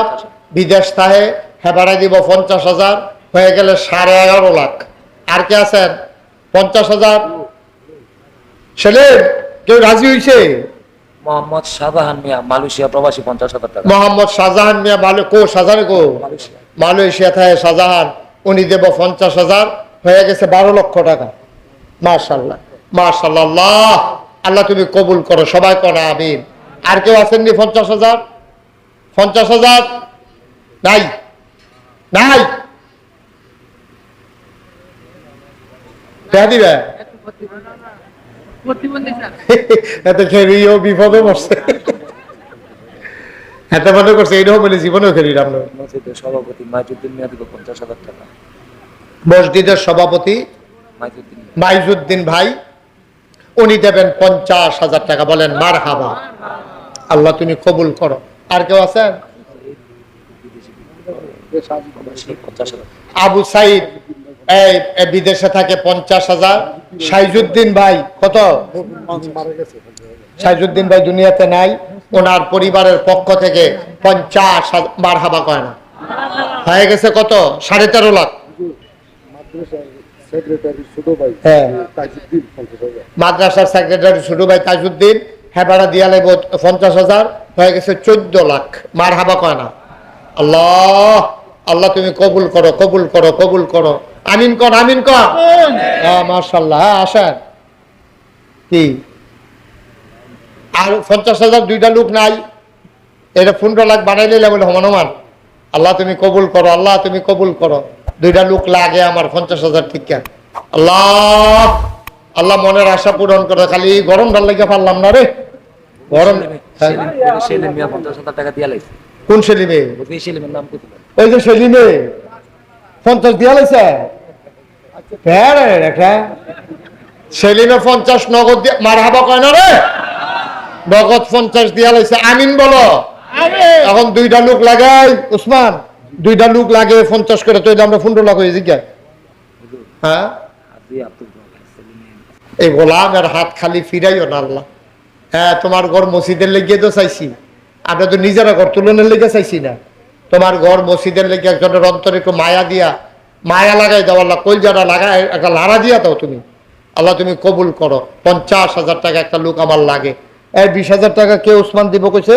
বিদেশ থাকে, হেবারাই দিব 50,000, হয়ে গেলে 11.5 লাখ। আর কে আছেন? 50,000 সেলিম, কেউ রাজি হয়েছে? মোহাম্মদ শাহজাহান মিয়া, মালয়েশিয়া প্রবাসী, 50,000 টাকা। মোহাম্মদ শাহজাহান মিয়া, মালয়েশিয়া থাকে শাহজাহান, উনি দেব 50,000, হয়ে গেছে 12 লক্ষ টাকা। মাশাআল্লাহ মাশাআল্লাহ। আল্লাহ আল্লাহ তুমি কবুল করো, সবাই করো আমিন। আর কেউ আসেননি? 50,000 50,000 নাই নাই, দেখা দিবে এত খেরিও বিপদে বসছে, এত মনে করছে এইটাও বলে জীবনেও খেলি আমরা। মসজিদের সভাপতি মাইজুদ্দিন মিয়া দিব 50,000 টাকা। মসজিদের সভাপতি মাইজুদ্দিন ভাই, উনি দেবেন 50,000 টাকা। বলেন মারহাবা। আল্লাহ তুমি কবুল করো। আর কেউ আছেন? আবু সাইদ, এই বিদেশে থাকে, 50,000। সাইজুদ্দিন ভাই কত? সাইজুদ্দিন ভাই দুনিয়াতে নাই, ওনার পরিবারের পক্ষ থেকে 50,000। মারহাবা কয় না? হয়ে গেছে কত? 13.5 লাখ। মাদ্রাসার সেক্রেটারি ছোট ভাই তাজউদ্দিন, হেবারা দিয়া লাগবে 50,000, হয়ে গেছে 14 লাখ। মারহাবা কয় না? আল্লাহ আল্লাহ তুমি কবুল করো, কবুল করো, কবুল করো। আমিন কর, আমিন কর। মাশাআল্লাহ। আসেন। কি আর 50,000 দুইটা লোক নাই, এটা 15 লাখ বানাই নিলে বলে সমান সমান। আল্লাহ তুমি কবুল করো, আল্লাহ তুমি কবুল করো। দুইটা লোক লাগে আমার 50,000 ঠিক কেন? আল্লাহ আল্লাহ মনের আশা পূরণ করে। খালি গরম ভাল লাগে পারলাম না রে, গরম। সেলিম মিয়া 50,000 টাকা দিয়া লাইছে। কোন সেলিমে? ওই সেলিমের নাম কত? ওই যে সেলিমে 50 দিয়া লাইছে। সেলিমে 50 নগদ দিয়া। মারহাবা কয় না রে? নগদ 50 দিয়া লাইছে। আমিন বলো। এখন দুইটা লোক লাগাই। উসমান 2টা লোক লাগে 50 করে, তো আমরা 15 লাখ হয়ে জিজ্ঞাসা। হ্যাঁ, এই গোলামের হাত খালি ফিরাইও না আল্লাহ। হ্যাঁ, তোমার ঘর মসজিদের লেগে তো চাইছি, আমরা তো নিজেরা ঘর তুলনের লেগে চাইছি না। তোমার ঘর মসজিদের লেগে একজনের অন্তরে একটু মায়া দিয়া, মায়া লাগাই দাও আল্লাহ, কলজাটা লাগাই একটা লাড়া দিয়া দাও তুমি আল্লাহ, তুমি কবুল করো। 50,000 টাকা একটা লোক আমার লাগে। এই 20,000 টাকা কে ওসমান দিব কইছে?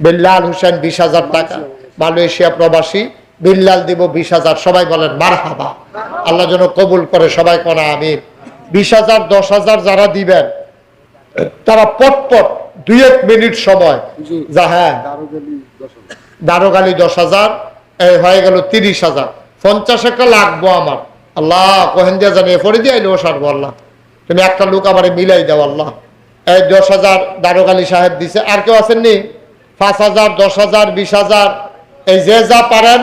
বিল্লাল হোসেন 20,000 টাকা, মালয়েশিয়া প্রবাসী। বিল্লাল দিব 20,000। সবাই বলেন মারহাবা, আল্লাহ যেন কবুল করে, সবাই করা আমিন। 20,000 10,000 যারা দিবেন তারা পটপট 2-1 মিনিট সময় যা। হ্যাঁ, দারোগালি 10,000, এই হয়ে গেল 30,000। 50 একটা লাগবো আমার আল্লাহ, কোহেন দিয়া জানিয়ে পরে দিয়ে আইলেও সারবো আল্লাহ, তুমি একটা লোক আমার মিলাই দাও আল্লাহ। এই 10,000 দারোগালি সাহেব দিছে। আর কেউ আসেননি? 5,000 10,000 20,000, এই যে যা পারেন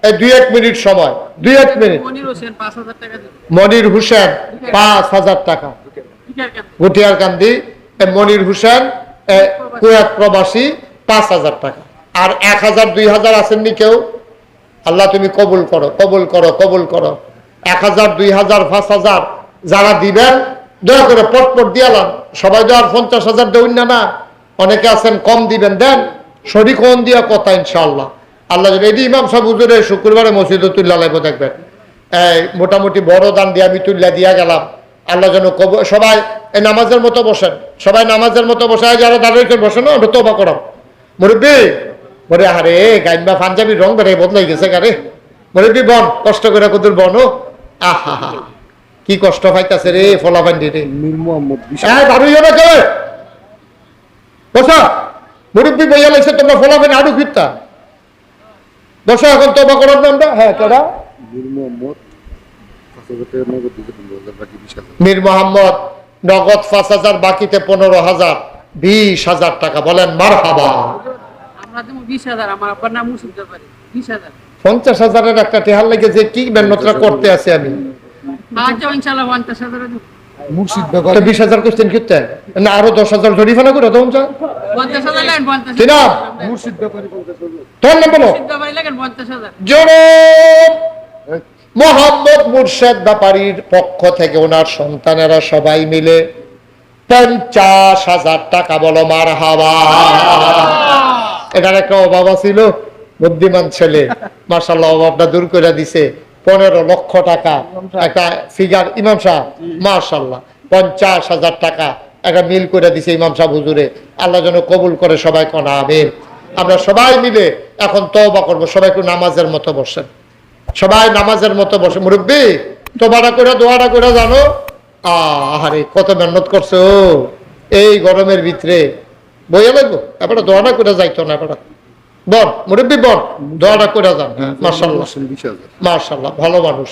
এই 2-1 মিনিট সময়, 2-1 মিনিট। মনির হোসেন 5,000 টাকা, গুটিয়ার কান্দি। মনির হোসেন কুয়েত প্রবাসী 5,000 টাকা। আর 1,000 2,000 আসেননি কেউ? আল্লাহ তুমি কবুল করো, কবুল করো, কবুল করো। 1,000 2,000 5,000 যারা দিবেন দয়া করে পটপট দিয়ালাম। সবাই তো আর 50,000 দেউন না, অনেকে আছেন কম দিবেন, দেন শরীক কোন দিয়া কথা ইনশাআল্লাহ। আল্লাহ যদি এটি ইমাম সাহেব হুজুরে শুক্রবারে মসজিদে তুল্লা লাগবে দেখবেন, এই মোটামুটি বড় দান দিয়ে আমি তুল্লা দিয়া গেলাম। আল্লাহ যেন সবাই এই নামাজের মতো বসেন, সবাই নামাজের মতো বসে, যারা দাঁড়িয়ে বসেন না তোবা করাম। মুরব্বী বলে আরে গাইন বা পাঞ্জাবির রং বেড়ে বদলাই গেছে গারে। মুরব্বী বন, কষ্ট করে কদুর বন। ও আহা হা, কি কষ্ট পাইতাছে রে ফলাফান্ডি রে। মীর মোহাম্মদ বসা, মুরব্বী বইয়া লাগছে, তোমরা ফলাফান্ডি আড়ু ফিরতা বসো, এখন তোবা করার নামটা। হ্যাঁ, কেডা? মীর মোহাম্মদ 5,000 টাকা নগদ দিতে 15,000, বাকি 20,000। মীর মোহাম্মদ নগদ 5,000, বাকিতে 15,000, 20,000 টাকা। বলেন মারহাবা। 50,000-এর একটা টেহার লেগে যে কি মেহনতটা করতে আছে আমি। মুর্শিদ ব্যাপার 20,000 কোশ্চেন করতে না, আরো 10,000 জরিমানা করে দাও। মুর্শিদ ব্যাপারী 50,000। তোর নাম বলো। জনাব মোহাম্মদ মুর্শেদ ব্যাপারীর পক্ষ থেকে ওনার সন্তানেরা সবাই মিলে 50,000 টাকা। বলো মারহাবা। এটার একটা অভাব ছিল, বুদ্ধিমান ছেলে মাশাআল্লাহ অভাবটা দূর করে দিছে। 15 লক্ষ টাকা একটা ফিগার ইমাম সাহেব মাশাআল্লাহ 50,000 টাকা একটা মিল করে দিছে ইমাম সাহেব হুজুরে। আল্লাহ যেন কবুল করে, সবাই কোনা আমিন। আমরা সবাই মিলে এখন তওবা করব। সবাই একটু নামাজের মতো বসেন, সবাই নামাজের মতো বসে। মুরব্বী তোবাটা করে দোয়াটা করে জানো। আরে কত মেহনত করছো এই গরমের ভিতরে, বইয়া লাগবো। এবারে দোয়াটা করে যাইতো না, এবারে বল মুরব্বী বল, দোয়াটা করে যান। হ্যাঁ মাশাআল্লাহ 20,000। মাশাআল্লাহ, ভালো মানুষ,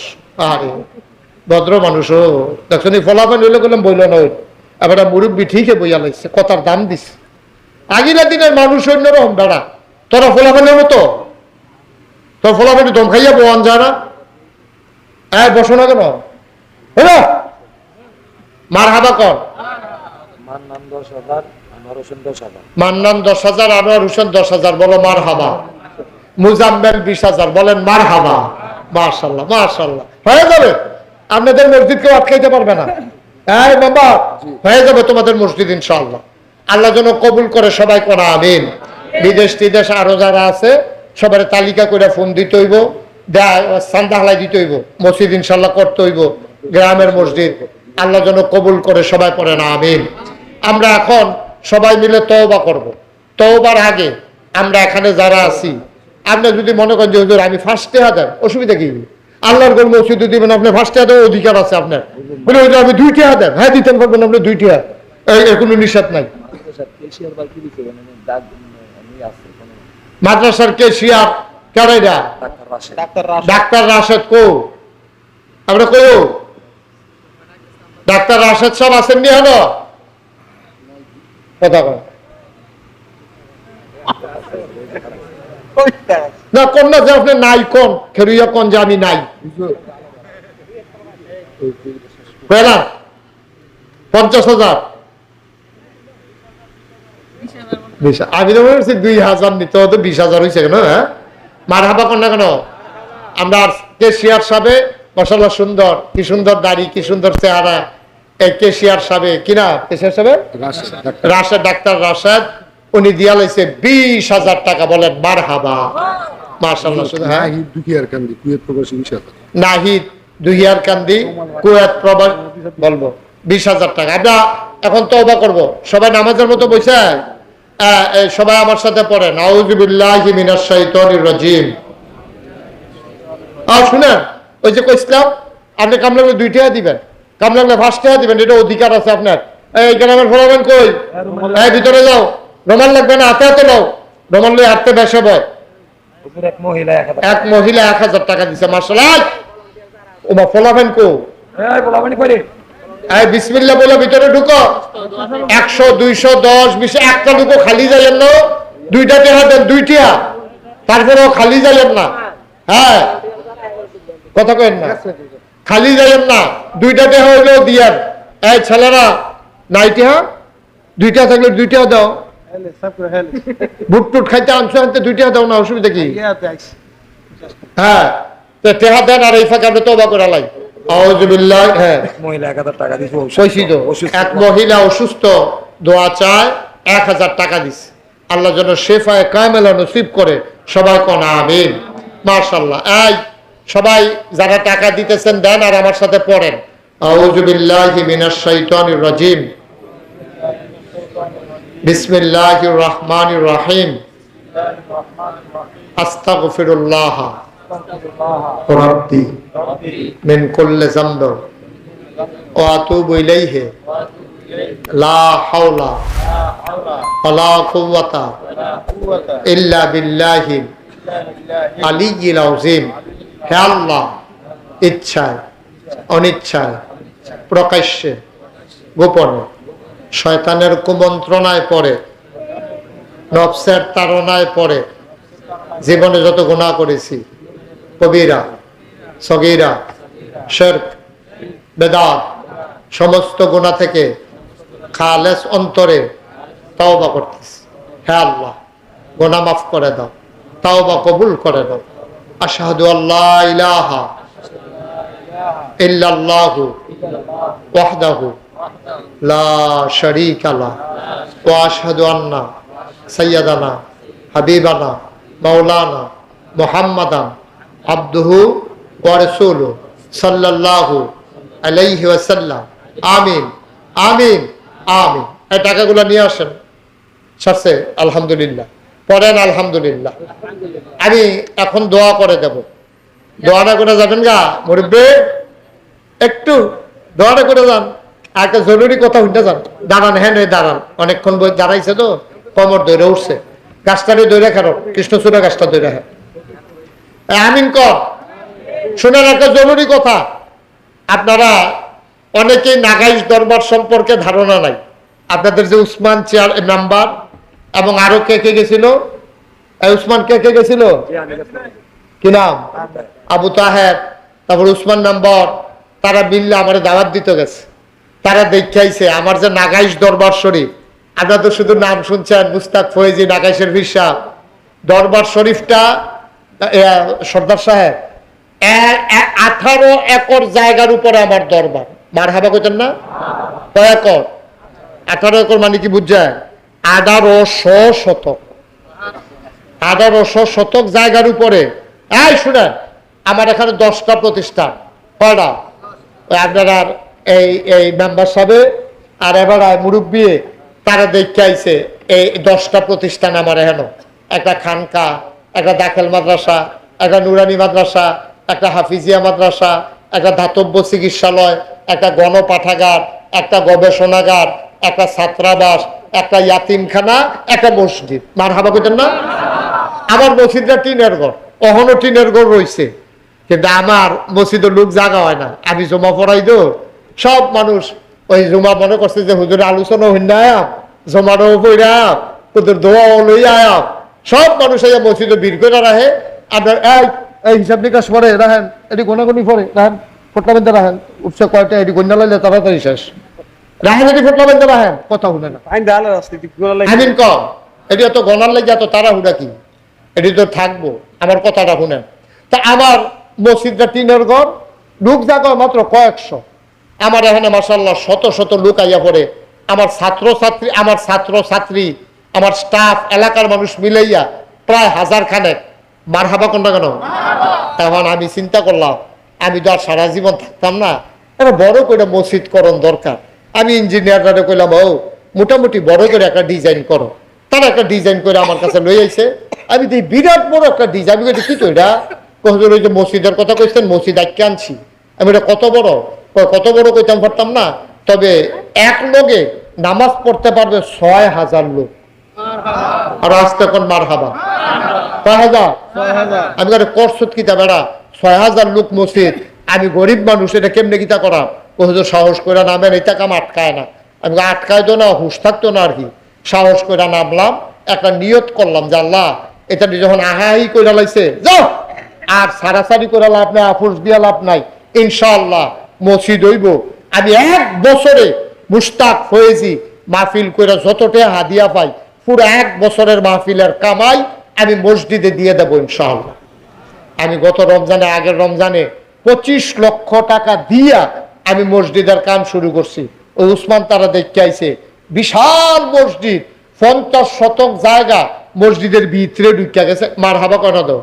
আরে ভদ্র মানুষ। ও দেখছেন এই ফলাফল হইলে গেলাম বইল না, এবারে মুরব্বী ঠিকই বইয়া লাগছে, কথার দাম দিছে। আগিলা দিনের মানুষ অন্যরকম দাঁড়া, তোরা ফলাফলের মতো, তোর ফলাফলি দম খাইয়া বোয়ান যায় না। হ্যাঁ বসো না কেন, হ্যাঁ মারহাবা কর। মান্নান 10,000, আনোয়ার হোসেন 10,000। মান্নান 10,000, আনোয়ার হোসেন 10,000। বলো মারহাবা। মুজাম্মেল 20,000। বলেন মারহাবা। মাশাআল্লাহ মাশাআল্লাহ, হয়ে যাবে। আপনাদের মসজিদ কেউ আটকাইতে পারবে না। হ্যাঁ বাবা, হয়ে যাবে তোমাদের মসজিদ ইনশাআল্লাহ। আল্লাহ যেন কবুল করে, সবাই কোনা আমিন। বিদেশ টিদেশ আরো যারা আছে সবার তালিকা করে ফোন দিতে হইব, চান্দা হালাই দিতে হইব, মসজিদ ইনশাল্লাহ করতে হইব, গ্রামের মসজিদ। আল্লাহ যেন কবুল করে, সবাই পড়ে না আমিন। আমরা এখন সবাই মিলে তওবা করব। তওবার আগে আমরা এখানে যারা আছি, আপনি যদি মনে করেন যে হুজুর আমি ফার্স্টে দেন, অসুবিধা কি? আল্লাহর ঘর মসজিদে দিবেন, আপনি ফার্স্টে দেওয়ার অধিকার আছে আপনার। বলে হুজুর আমি 2 টাকা দেন, হ্যাঁ দিতেন পারবেন আপনি 2 টাকা, এর কোনো নিষেধ নাই। মাদ্রাসার কেশিয়ার কারাইরা ডাক্তার রাশেদ কো, আমরা কই ডাক্তার রাশেদ সব আছেন নি? হলো কথা কয় না, কোন না যে আপনি নাই, কোন খেরুইয়া কোন যে আমি নাই। পেলাম 50,000। আমি তো বলছি 2,000 নিতে হতো, 20,000 হয়েছে কেন? হ্যাঁ মারহাবা কর না কেন? আমরা কেশিয়ার সাহেব মাশাআল্লাহ সুন্দর, কি সুন্দর দাড়ি, কি সুন্দর চেহারা। এই কেশিয়ার সাহেব কি না? কেশিয়ার সাহেব রাশেদ, ডাক্তার রাশেদ, উনি দিয়া লাইছে 20,000 টাকা। বলেন মারহাবা। মাশাআল্লাহ। হ্যাঁ, নাহিদ দুখিয়ার কান্দি কুয়েত প্রবাসী 20,000। নাহিদ দুহিয়ার কান্দি কুয়েত প্রবাস বলবো 20,000 টাকা। আমরা এখন তওবা করব। সবাই নামাজের মতো বসে সবাই আমার সাথে পড়েন, আউযু বিল্লাহি মিনাশ শাইতানির রাজিম। শুনেন, ওই যে কইছিলাম আপনি কাম লাগলে 2 টাকা দিবেন, কাম লাগলে 5 টাকা দিবেন, এটা অধিকার আছে আপনার। এই গ্রামের ফলাবেন কই? এই ভিতরে যাও, রোমান লাগবে না, হাতে হাতে নাও, রোমান লই হাতে বেসে বয়। এক মহিলা 1000 এক মহিলা 1000 টাকা দিছে। মাশাআল্লাহ। ওমা ফলাবেন কো? এই বলাবানি কইরে এই বিসমিল্লাহ বলে ভিতরে ঢুকো। 100 200 10 20 একটা ঢুকো, খালি যাইয়েন না। 2টা টাকা দেন, 2টা, তারপরেও খালি যাইয়েন না। হ্যাঁ, কথা কইেন না, খালি যাইয়েন না। 2টা টাকা হইলেও দিয়েন। এই ছেলেরা নাইটি, হ্যাঁ 2টা থাকলে 2টা দাও। বুট টুট খাইতে আনছো, আনতে 2টা দাও না, অসুবিধা কি? হ্যাঁ, তো টাকা দেন। আর এই ফাঁকে আপনি তওবা করে লাই। আউযু বিল্লাহি। হ্যাঁ, মহিলা 1000 টাকা দিছে। কইছি তো, এক মহিলা অসুস্থ, দোয়া চায়, 1000 টাকা দিছে। আল্লাহ যেন শেফায়ে কামেলা নসিব করে। সবাই কোন আমিন। মাশাআল্লাহ। এই সবাই যারা টাকা দিতেছেন দেন, আর আমার সাথে পড়েন, আউযু বিল্লাহি মিনাশ শাইতানির রাজিম, বিসমিল্লাহির রহমানির রহিম, আস্তাগফিরুল্লাহ রাব্বি মিন কুল্লি যামব ওয়া আতুবু ইলাইহি লা হাওলা ওয়ালা কুওয়াতা ইল্লা বিল্লাহি আলিয়্যিল আযীম। হে আল্লাহ, ইচ্ছায় অনিচ্ছায় প্রকাশ্যে গোপনে শয়তানের কুমন্ত্রণায় পড়ে, নফসের তাড়নায় পড়ে জীবনে যত গুনাহ করেছি, কবিরা সগীরা শিরক বেদাত, সমস্ত গুনাহ থেকে খালেস অন্তরে তাওবা করতেছি। হে আল্লাহ, গুনাহ মাফ করে দাও, তাওবা কবুল করে দাও। আশহাদু আল্লা ইলাহা ইল্লাল্লাহু ওয়াহদাহু লা শারীকা লাহু ওয়া আশহাদু আন্না সাইয়্যিদানা হাবিবানা মাওলানা মুহাম্মাদান আবদুহু ওয়া রাসূলুহু সাল্লাল্লাহু আলাইহি ওয়াসাল্লাম। আমিন আমিন আমিন। এই টাকাগুলো নিয়ে আসেন। সারছে? আলহামদুলিল্লাহ। পড়েন আলহামদুলিল্লাহ। আমি এখন দোয়া করে দেব। দোয়াটা করে যাবেন গা মুরব্বি, একটু দোয়াটা করে যান। একটা জরুরি কথা শুনতে যান। দাঁড়ান, হ্যাঁ দাঁড়ান, অনেকক্ষণ বই দাঁড়াইছে তো, কোমর ধরে উঠছে। গাছটারে দৈরা খারো, কৃষ্ণচূড়া গাছটা দৈরা। হ্যাঁ আমিন কর। শুনেন একটা জরুরি কথা। আপনারা অনেকেই নাগাইশ দরবার সম্পর্কে ধারণা নাই। আপনাদের যে উসমান চেয়ার নাম্বার এবং আরো কে কে গেছিল, উসমান কে কে গেছিল, কি নাম, আবু তাহের, তারপর উসমান নাম্বার, তারা মিললে আমার দাওয়াত দিতে গেছে। তারা দেখাইছে আমার যে নাগাইশ দরবার শরীফ, আপনারা তো শুধু নাম শুনছেন, মুস্তাক ফয়েজি নাগাইশের ভিসা দরবার শরীফটা, সর্দার সাহেব 18 একর জায়গার উপরে আমার দরবার। মারহাবা কইতেন না? কয় একর? 18 একর মানে কি বুঝছেন? 1800 শতক। 1800 শতক জায়গার উপরে। এই শুনেন, আমার এখানে 10টা প্রতিষ্ঠান। কয়টা? আপনারা এই মেম্বার সাহেব আর এবার মুরব্বী তারা দেখে আইছে এই 10টা প্রতিষ্ঠান আমার এখানে। একটা খানকা, একটা দাখিল মাদ্রাসা, একটা নুরানি মাদ্রাসা, একটা হাফিজিয়া মাদ্রাসা, একটা ধাতব্য চিকিৎসালয়, একটা গণপাঠাগার, একটা গবেষণাগার, একটা ছাত্রাবাস, একটা ইয়াতিমখানা, একটা মসজিদ। মারহাবা কইতেন না? আমার মসজিদটা টিনের ঘর, অহনো টিনের ঘর রয়েছে, কিন্তু আমার মসজিদের লোক জাগা হয় না। আমি জমা পড়াই দো, সব মানুষ ওই জমা মনে করছে যে হুজুর আলোচনা হইন আয়াম, জমারও পড়া তোদের দোয়াও লই আয়াম, সব মানুষ এই মসজিদে ভিড় করে রাখে। আপনার এই হিসাব নিকাশ পরে রাখেন, এটি গোনাগুনি পরে রাখেন, ফোটলা বেঁধে রাখেন, উঠছে কয়টা, এটি গন্যা লাইলে তাড়াতাড়ি শেষ রাখেন, এটি ফোটলা বেঁধে রাখেন, কথা শুনে না। আমিন কম, এটি এত গনার লেগে এত তারা হুডা কি, এটি তো থাকবো। আমার কথাটা শুনেন। তা আমার মসজিদটা টিনের ঘর, লোক জায়গা মাত্র কয়েকশো। আমার এখানে মাশাআল্লাহ শত শত লোক আইয়া পড়ে। আমার ছাত্রছাত্রী, আমার স্টাফ, এলাকার মানুষ মিলাইয়া প্রায় 1000 খানেক। মারহাবা কোনটা কেন? তখন আমি চিন্তা করলাম, আমি তো আর সারা জীবন থাকতাম না, একটা বড় করে মসজিদ করণ দরকার। আমি ইঞ্জিনিয়াররা কইলাম, ও মোটামুটি বড় করে একটা ডিজাইন করো। তারা একটা ডিজাইন করে আমার কাছে লই আইছে। আমি তো বিরাট বড় একটা ডিজাইন, আমি কি তো এটা হুজুর ওই যে মসজিদের কথা কইছেন, মসজিদ আজকে আনছি। আমি এটা কত বড় কইতাম পারতাম না, তবে এক লগে নামাজ পড়তে পারবে 6000 লোক। আর আসতে কোন মারহাবা 6000। আমি করছত কিতা বেড়া 6000 লোক মসজিদ, আমি গরিব মানুষ, এটা কেমনে কিতা করা? ও হুজুর সাহস করে নামেন, এটা কাম আটকায় না। আমি আটকায় তো না, হুশ থাকতো না আর কি। সাহস করে নামলাম, একটা নিয়ত করলাম যে আল্লাহ এটা যখন আহাই করে লাইছে, যাও আর সারাসারি করে লাভ নাই, আফুস দিয়া লাভ নাই, ইনশাআল্লাহ মসজিদ হইব। আমি 1 বছরে মুস্তাক হয়েছি, মাহফিল করে যতটা হাদিয়া পাই পুরো 1 বছরের মাহফিলের কামাই আমি মসজিদে দিয়ে দেবো ইনশাআল্লাহ। আমি গত রমজানে, আগের রমজানে 25 লক্ষ টাকা দিয়া আমি মসজিদের কাম শুরু করছি। ওই উসমান তারা দেখতে আইছে, বিশাল মসজিদ, 50 শতক জায়গা মসজিদের ভিতরে ঢুকিয়া গেছে। মারহাবা কেন দাও?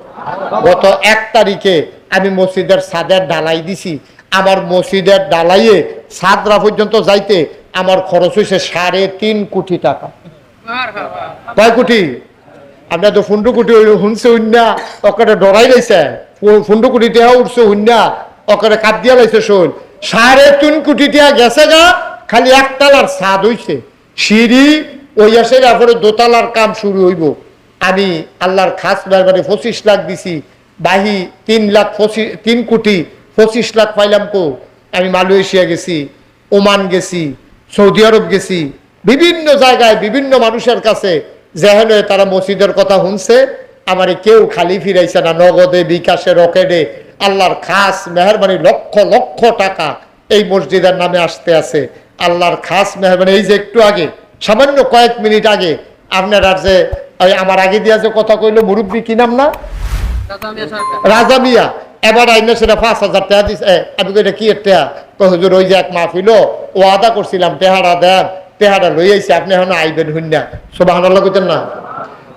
গত 1 তারিখে আমি মসজিদের ছাদের ঢালাই দিছি। আমার মসজিদের ঢালাইয়ে ছাদরা পর্যন্ত যাইতে আমার খরচ হয়েছে 3.5 কোটি টাকা। কয় কোটি? আপনার তো 15 কোটি শুনছে উন্না, ওকে ডরাই লাইছে। 15 কোটি টাকা উঠছে উন্না, ওকে কাপ দিয়া লাইছে শোল। 3.5 কোটি টাকা গেছে গা, খালি 1 তলার ছাদ হইছে, সিঁড়ি ওই আসে, তারপরে 2 তলার কাম শুরু হইব। আমি আল্লাহর খাস মেহরবানি 25 লাখ দিছি, বাহি 3 কোটি 25 লাখ পাইলাম। কো আমি মালয়েশিয়া গেছি, ওমান গেছি, সৌদি আরব গেছি, বিভিন্ন জায়গায় বিভিন্ন মানুষের কাছে যেহেন তারা মসজিদের কথা শুনছে। আমারে কেউ খালি ফিরাইছে না, নগদে, বিকাশে, রকেটে। আল্লাহর খাস মেহরবানি লক্ষ লক্ষ টাকা এই মসজিদের নামে আসতে আছে। আল্লাহর খাস মেহরবানি। এই যে একটু আগে, সামান্য কয়েক মিনিট আগে আপনারা যে আমার আগে দিয়া যে কথা কইলো মুরব্বী, কি নাম না? রাজা মিয়া। এবার আইনে সেটা 5000 টাকা দিচ্ছে। আমি এটা কি টাকা? তো হুজুর ওই যে এক মাহফিল ও আদা করছিলাম, টেহারা দেন, টেহারা লই আইছে, আপনি এখন আইবেন হুন্না। সুবহানাল্লাহ কইতেন না?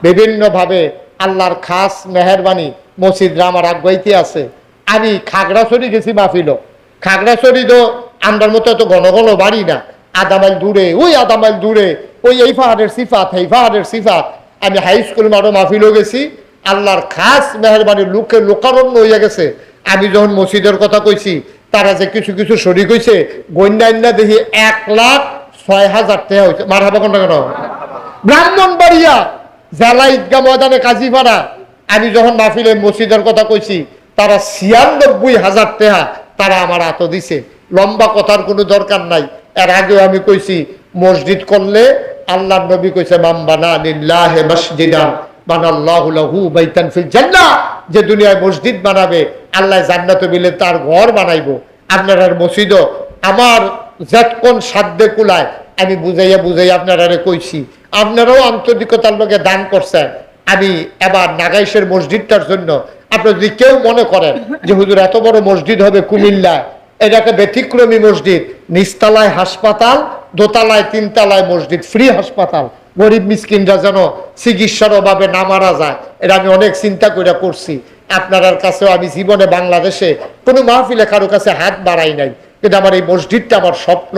বিভিন্ন ভাবে আল্লাহর খাস মেহরবানি মসজিদরা আমার আগাইতে আছে। আমি খাগড়াছড়ি গেছি মাহফিল। খাগড়াছড়ি তো আমরার মতো এত ঘন ঘন বাড়ি না, আধা মাইল দূরে, ওই আধা মাইল দূরে, ওই এই পাহাড়ের সিফাত, এই পাহাড়ের সিফাত। আমি হাই স্কুল মারো মাহফিলও গেছি। আল্লাহর খাস মেহরবানি লোকে লোকারণ্য হইয়া গেছে। আমি যখন মসজিদের কথা কইছি, তারা যে কিছু কিছু শরীক হয়েছে, গন্যা দেখি 1,06,000 টাকা হয়েছে। মারহাবা কোনটা কেন? ব্রাহ্মণবাড়িয়া জেলা ঈদগাহ ময়দানে কাজীপাড়া, আমি যখন মাহফিলে মসজিদের কথা কইছি, তারা 96,000 টাকা তারা আমার হাতে দিছে। লম্বা কথার কোনো দরকার নাই। এর আগেও আমি কইছি, মসজিদ করলে আল্লাহর নবী কইছে, মান বানা লিল্লাহি মাসজিদান বানাল্লাহু লাহু বাইতান ফিল জান্নাহ। যে দুনিয়ায় মসজিদ বানাবে, আল্লাহ জান্নাতে মিলে তার ঘর বানাইবো। আপনারা মসজিদও আমার যতক্ষণ সাধ্যে কুলায় আমি বুঝাইয়া আপনারা কইছি। আপনারাও আন্তরিকতার লোকে দান করছেন। আমি এবার নাগাইশের মসজিদটার জন্য, আপনারা যদি কেউ মনে করেন যে হুজুর এত বড় মসজিদ হবে কুমিল্লায়, এটা একটা ব্যতিক্রমী মসজিদ, নিচতলায় হাসপাতাল, দোতলায় 3 তলায় মসজিদ, ফ্রি হাসপাতাল, গরিব মিসকিনরা যেন চিকিৎসার অভাবে না মারা যায়, এটা আমি অনেক চিন্তা করে করছি। আপনার কাছেও আমি জীবনে বাংলাদেশে কোনো মাহফিলে কারো কাছে হাত বাড়াই নাই, কিন্তু আমার এই মসজিদটা আমার স্বপ্ন।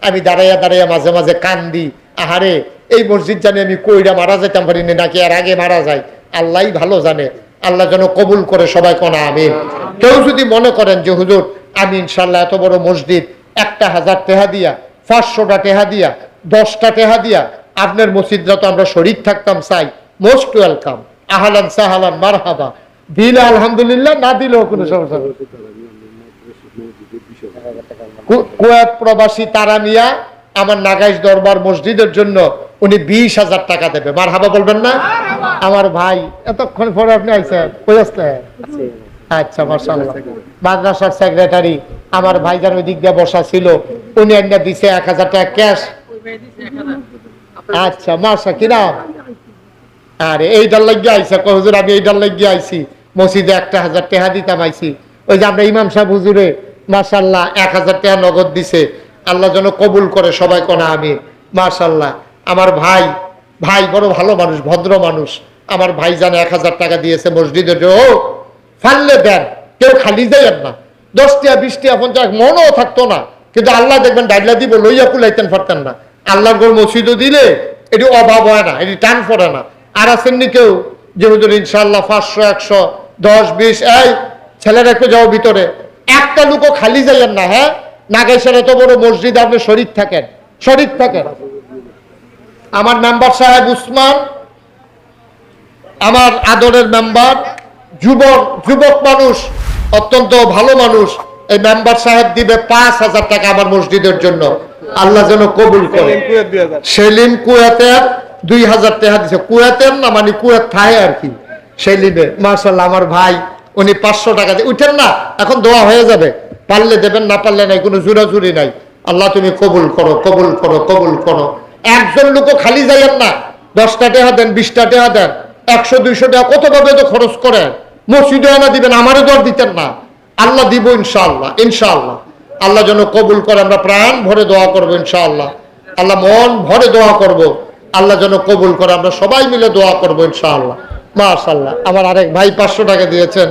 আমি দাঁড়াইয়া দাঁড়াইয়া মাঝে মাঝে কান্দি, আহারে এই মসজিদ জানি আমি কইরা মারা যেতাম পারি না, নাকি এর আগে মারা যায়, আল্লাহই ভালো জানে। আল্লাহ যেন কবুল করে সবাই কোনা আমিন। কেউ যদি মনে করেন যে হুজুর আমি ইনশাল্লাহ এত বড় মসজিদ 1,000 টাকা দিয়া, 500টা টাকা দিয়া, 10টা টাকা দিয়া আপনার মসজিদরা তো আমরা শরীক থাকতাম, চাই, মোস্ট ওয়েলকাম, আহলান সাহালান মারহাবা। দিলে আলহামদুলিল্লাহ, না দিলেও কোনো সমস্যা নেই। কুয়েত প্রবাসী তারা মিয়া আমার নাগাইশ দরবার মসজিদের জন্য উনি 20,000 টাকা দেবে। মারহাবা বলবেন না? আমার ভাই এতক্ষণ পরে আপনি আইছেন, কই আসলেন? আচ্ছা, মাশাআল্লাহ। মাদ্রাসার সেক্রেটারি আমার ভাইজান ওই দিক দিয়ে বসা ছিল, উনি একটা দিছে 1,000 টাকা ক্যাশ। আচ্ছা, মাশা কি নাম? আরে এইটার লাগিয়ে আইসা, হুজুর আমি এইটার লাগিয়ে আইছি, মসজিদে 1000 টাকা দিতাম আইছি, ওই যে আমরা ইমাম সাহেব হুজুরে মাশাআল্লাহ 1000 টাকা নগদ দিছে, আল্লাহ যেন কবুল করে, সবাই কোনা আমি মাশাআল্লাহ। আমার ভাই ভাই বড় ভালো মানুষ, ভদ্র মানুষ, আমার ভাই জানে 1000 টাকা দিয়েছে মসজিদের জন্য। ও ফাললে দেন, কেউ খালি যাইয়েন না, 10 টাকা 20 টাকা 50 মনও থাকতো না, কিন্তু আল্লাহ দেখবেন ডাইলা দিব লইয়া কুলাইতেন পারতেন না। আল্লাহর ঘর মসজিদও দিলে এটি অভাব হয় না, এটি টান পড়ে না। আর আসেননি কেউ যে হুজুর ইনশাআল্লাহ 500 100 10 20, এই ছেলেরা একটু যাও ভিতরে, একটা লোকও খালি যাইয়েন না। হ্যাঁ, নাগেশ্বর এত বড় মসজিদ, আপনি শরীর থাকেন, শরীর থাকেন। আমার মেম্বার সাহেব উসমান, আমার আদরের মেম্বার, যুবক মানুষ, অত্যন্ত ভালো মানুষ, এই মেম্বার সাহেব দিবে 5000 টাকা আমার মসজিদের জন্য, আল্লাহ যেন কবুল করে। সেলিম কুয়েতের 2000 টাকা দিছে, কুয়েতের না মানে কুয়েত থায় আর কি, সেলিমে মাশাআল্লাহ আমার ভাই, উনি 500 টাকা দিয়ে উঠেন না, এখন দোয়া হয়ে যাবে, পারলে দেবেন, না পারলে নাই, কোনো জোরাজুরি নাই। আল্লাহ তুমি কবুল করো, কবুল করো, কবুল করো। একজন লোকও খালি যাইয়েন না, 10টা টাকা দেন, 20টা টাকা দেন, 100 200 টাকা কত ভাবে তো খরচ করেন, মসজিদে আনা দিবেন, আমারও দর দিতেন না, আল্লাহ দিব ইনশাআল্লাহ, ইনশাআল্লাহ। আল্লাহ যেন কবুল করে, আমরা প্রাণ ভরে দোয়া করবো ইনশাআল্লাহ, আল্লাহ মন ভরে দোয়া করব, আল্লাহ যেন কবুল করে, আমরা সবাই মিলে দোয়া করবো ইনশাআল্লাহ। মাশাআল্লাহ আমার আরেক ভাই 500 টাকা দিয়েছেন,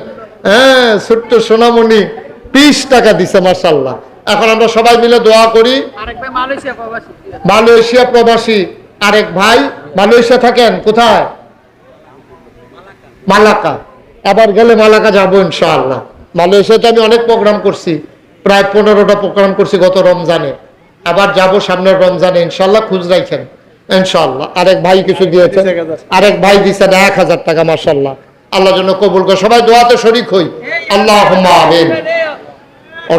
হ্যাঁ ছোট্ট সোনামণি 20 টাকা দিছে মাশাআল্লাহ। এখন আমরা সবাই মিলে দোয়া করি। মালয়েশিয়া প্রবাসী আরেক ভাই, মালয়েশিয়া থাকেন কোথায়? মালাকা। আবার গেলে মালাকা যাবো ইনশাআল্লাহ। মালয়েশিয়াতে আমি অনেক প্রোগ্রাম করছি, প্রায় 15টা প্রোগ্রাম করছি গত রমজানে, আবার যাব সামনের রমজানে ইনশাআল্লাহ, খুঁজ রাখেন ইনশাআল্লাহ। আরেক ভাই কিছু দিয়েছেন, আরেক ভাই দিয়েছেন 1000 টাকা মাশাআল্লাহ, আল্লাহ যেন কবুল করে, সবাই দোয়াতে শরীক হই, আল্লাহুম্মা আমিন।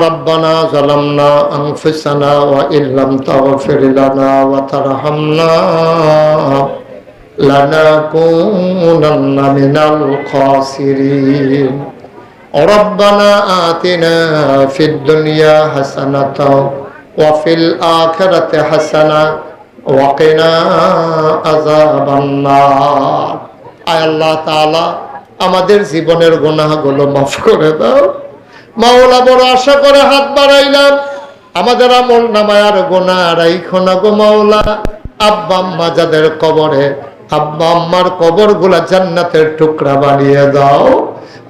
রব্বানা যালামনা আনফুসানা ওয়া ইল্লাম তাগফির লানা ওয়া তারহামনা লানাকুনান্না মিনাল খাসিরিন। রব্বানা আতিনা ফিদ দুনিয়া হাসানাতাও ওয়া ফিল আখিরাতি হাসানা ওয়া কিনা আযাবান নার। আয় আল্লাহ তাআলা আমাদের জীবনের গুনাহগুলো মাফ করে দাও। মাওলা বড় আশা করে হাত বাড়াইলাম, আমাদের আমল নামায় আর গুনাহ রাইখো না গো মাওলা। আব্বা আম্মা যাদের কবরে, আব্বা আম্মার কবরগুলা জান্নাতের টুকরা বানিয়ে দাও।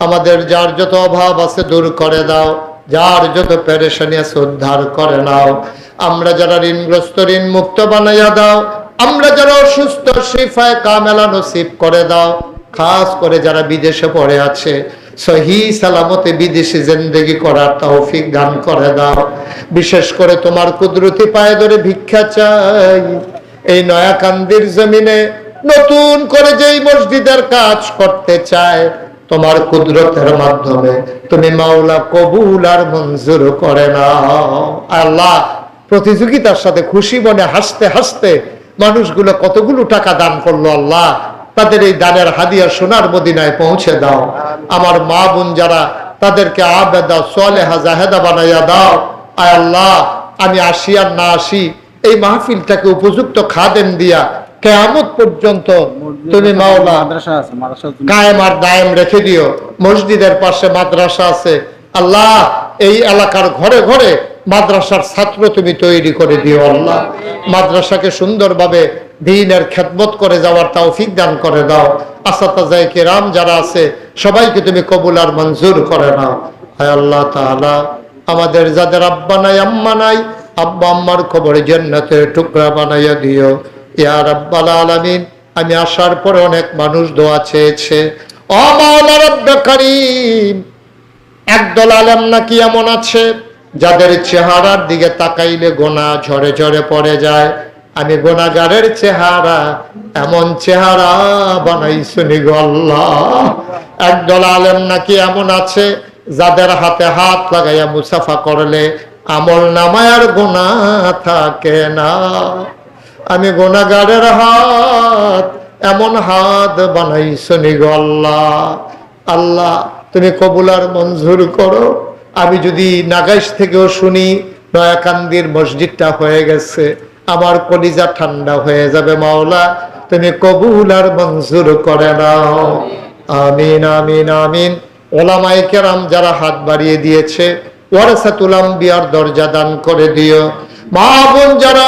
আমাদের যার যত অভাব আছে দূর করে দাও, যার যত পেরেশানি আছে উদ্ধার করে নাও। আমরা যারা ঋণগ্রস্ত ঋণ মুক্ত বানাইয়া দাও, আমরা যারা অসুস্থ শিফায়ে কামেলা নসিব করে দাও। খাস করে যারা বিদেশে পড়ে আছে, সহি সালামতে বিদেশি জিন্দেগি করার তৌফিক দান করে দাও। বিশেষ করে তোমার কুদরতি পায়ে ধরে ভিক্ষা চাই, এই নয়াকান্দির জমিনে নতুন করে যেই মসজিদের কাজ করতে চায়, তোমার কুদরতের মাধ্যমে তুমি মাওলা কবুল আর মঞ্জুর করে নাও। আল্লাহ প্রতিযোগিতার সাথে খুশি মনে হাসতে হাসতে মানুষগুলো কতগুলো টাকা দান করলো, আল্লাহ তাদের এই দানের হাদিয়া সোনার মদিনায় পৌঁছে দাও। আমার মা বোন যারা, তাদেরকে আবেদা সালেহা জাহেদা বানাইয়া দাও। আয় আল্লাহ আমি আসি আর না আসি, এই মাহফিলটাকে উপযুক্ত খাদেম দিয়া কিয়ামত পর্যন্ত তুমি মাওলা কায়েম আর দায়েম রেখে দিও। মসজিদের পাশে মাদ্রাসা আছে, আল্লাহ এই এলাকার ঘরে ঘরে মাদ্রাসার ছাত্র তুমি তৈরি করে দিও। আল্লাহ মাদ্রাসাকে সুন্দরভাবে দ্বীনের খেদমত করে যাওয়ার তৌফিক দান করে দাও। আসাতাজায়ে কিরাম যারা আছে সবাইকে তুমি কবুল আর মঞ্জুর করে নাও। হায় আল্লাহ তাআলা আমাদের যাদের আব্বা নাই আম্মা নাই, আব্বা আম্মার কবরে জান্নাতের টুকরা বানাইয়া দিও ইয়া রাব্বাল আলামিন। আমি আসার পরে অনেক মানুষ দোয়া চেয়েছে, ও মাওলা রব্বে কারীম, একদল আলেম নাকি এমন আছে যাদের চেহারার দিকে তাকাইলে গোনা ঝরে ঝরে পড়ে যায়। আমি গুনাহগারের চেহারা এমন চেহারা বানাইছনি গো আল্লাহ। একদল আলেম নাকি এমন আছে যাদের হাতে হাত লাগাইয়া মুসাফা করলে আমল নামায় আর গুনাহ থাকে না। আমি গুনাহগারের হাত এমন হাত বানাইছনি গো আল্লাহ। আল্লাহ তুমি কবুল আর মঞ্জুর করো। আমি যদি নাগাইশ থেকেও শুনি নয়াকান্দির মসজিদটা হয়ে গেছে, আমার কলিজা ঠান্ডা হয়ে যাবে মাওলা। তুমি কবুল আর মঞ্জুর করে নাও। আমিন আমিন আমিন। ওলামায়ে কেরাম যারা হাত বাড়িয়ে দিয়েছে ওয়ারাসাতুল আম্বিয়ার দরজা দান করে দিও। মা বোন যারা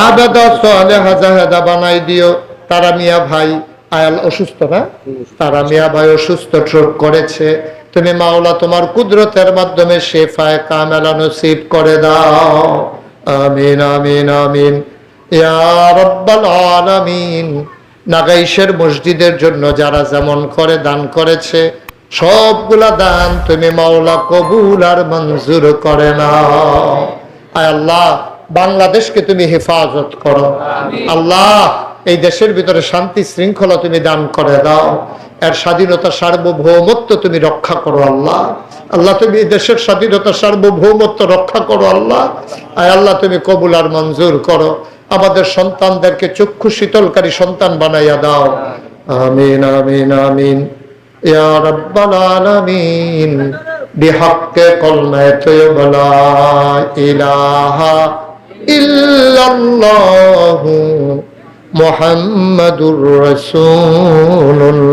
আবাদা সালেহা জাহেদা বানাই দিও। তারা মিয়া ভাই আয়াল অসুস্থ না, তারা মিয়া ভাই অসুস্থ, স্ট্রোক করেছে, তুমি মাওলা তোমার কুদরতের মাধ্যমে শেফায়ে কামেলা নসিব করে দাও। আমিন আমিন আমিন ইয়া রাব্বাল আলামিন। নাগাইশের মসজিদের জন্য যারা যেমন করে দান করেছে সবগুলা দান তুমি মাওলা কবুল আর মঞ্জুর করে নাও। আয় আল্লাহ, বাংলাদেশকে তুমি হেফাজত করো আল্লাহ। এই দেশের ভিতরে শান্তি শৃঙ্খলা তুমি দান করে দাও, এর স্বাধীনতা সার্বভৌমত্ব তুমি রক্ষা করো আল্লাহ। আল্লাহ তুমি এই দেশের স্বাধীনতা সার্বভৌমত্ব রক্ষা করো আল্লাহ। আয় আল্লাহ তুমি কবুল আর মঞ্জুর করো। আমাদের সন্তানদেরকে চক্ষু শীতলকারী সন্তান বানাইয়া দাও। আমিন আমিন আমিন ইয়া রাব্বাল আলামিন। বিহাক্কে কলমে তয়্যিবা লা ইলাহা ইল্লাল্লাহু মুহাম্মাদুর রাসূলুল্লাহ।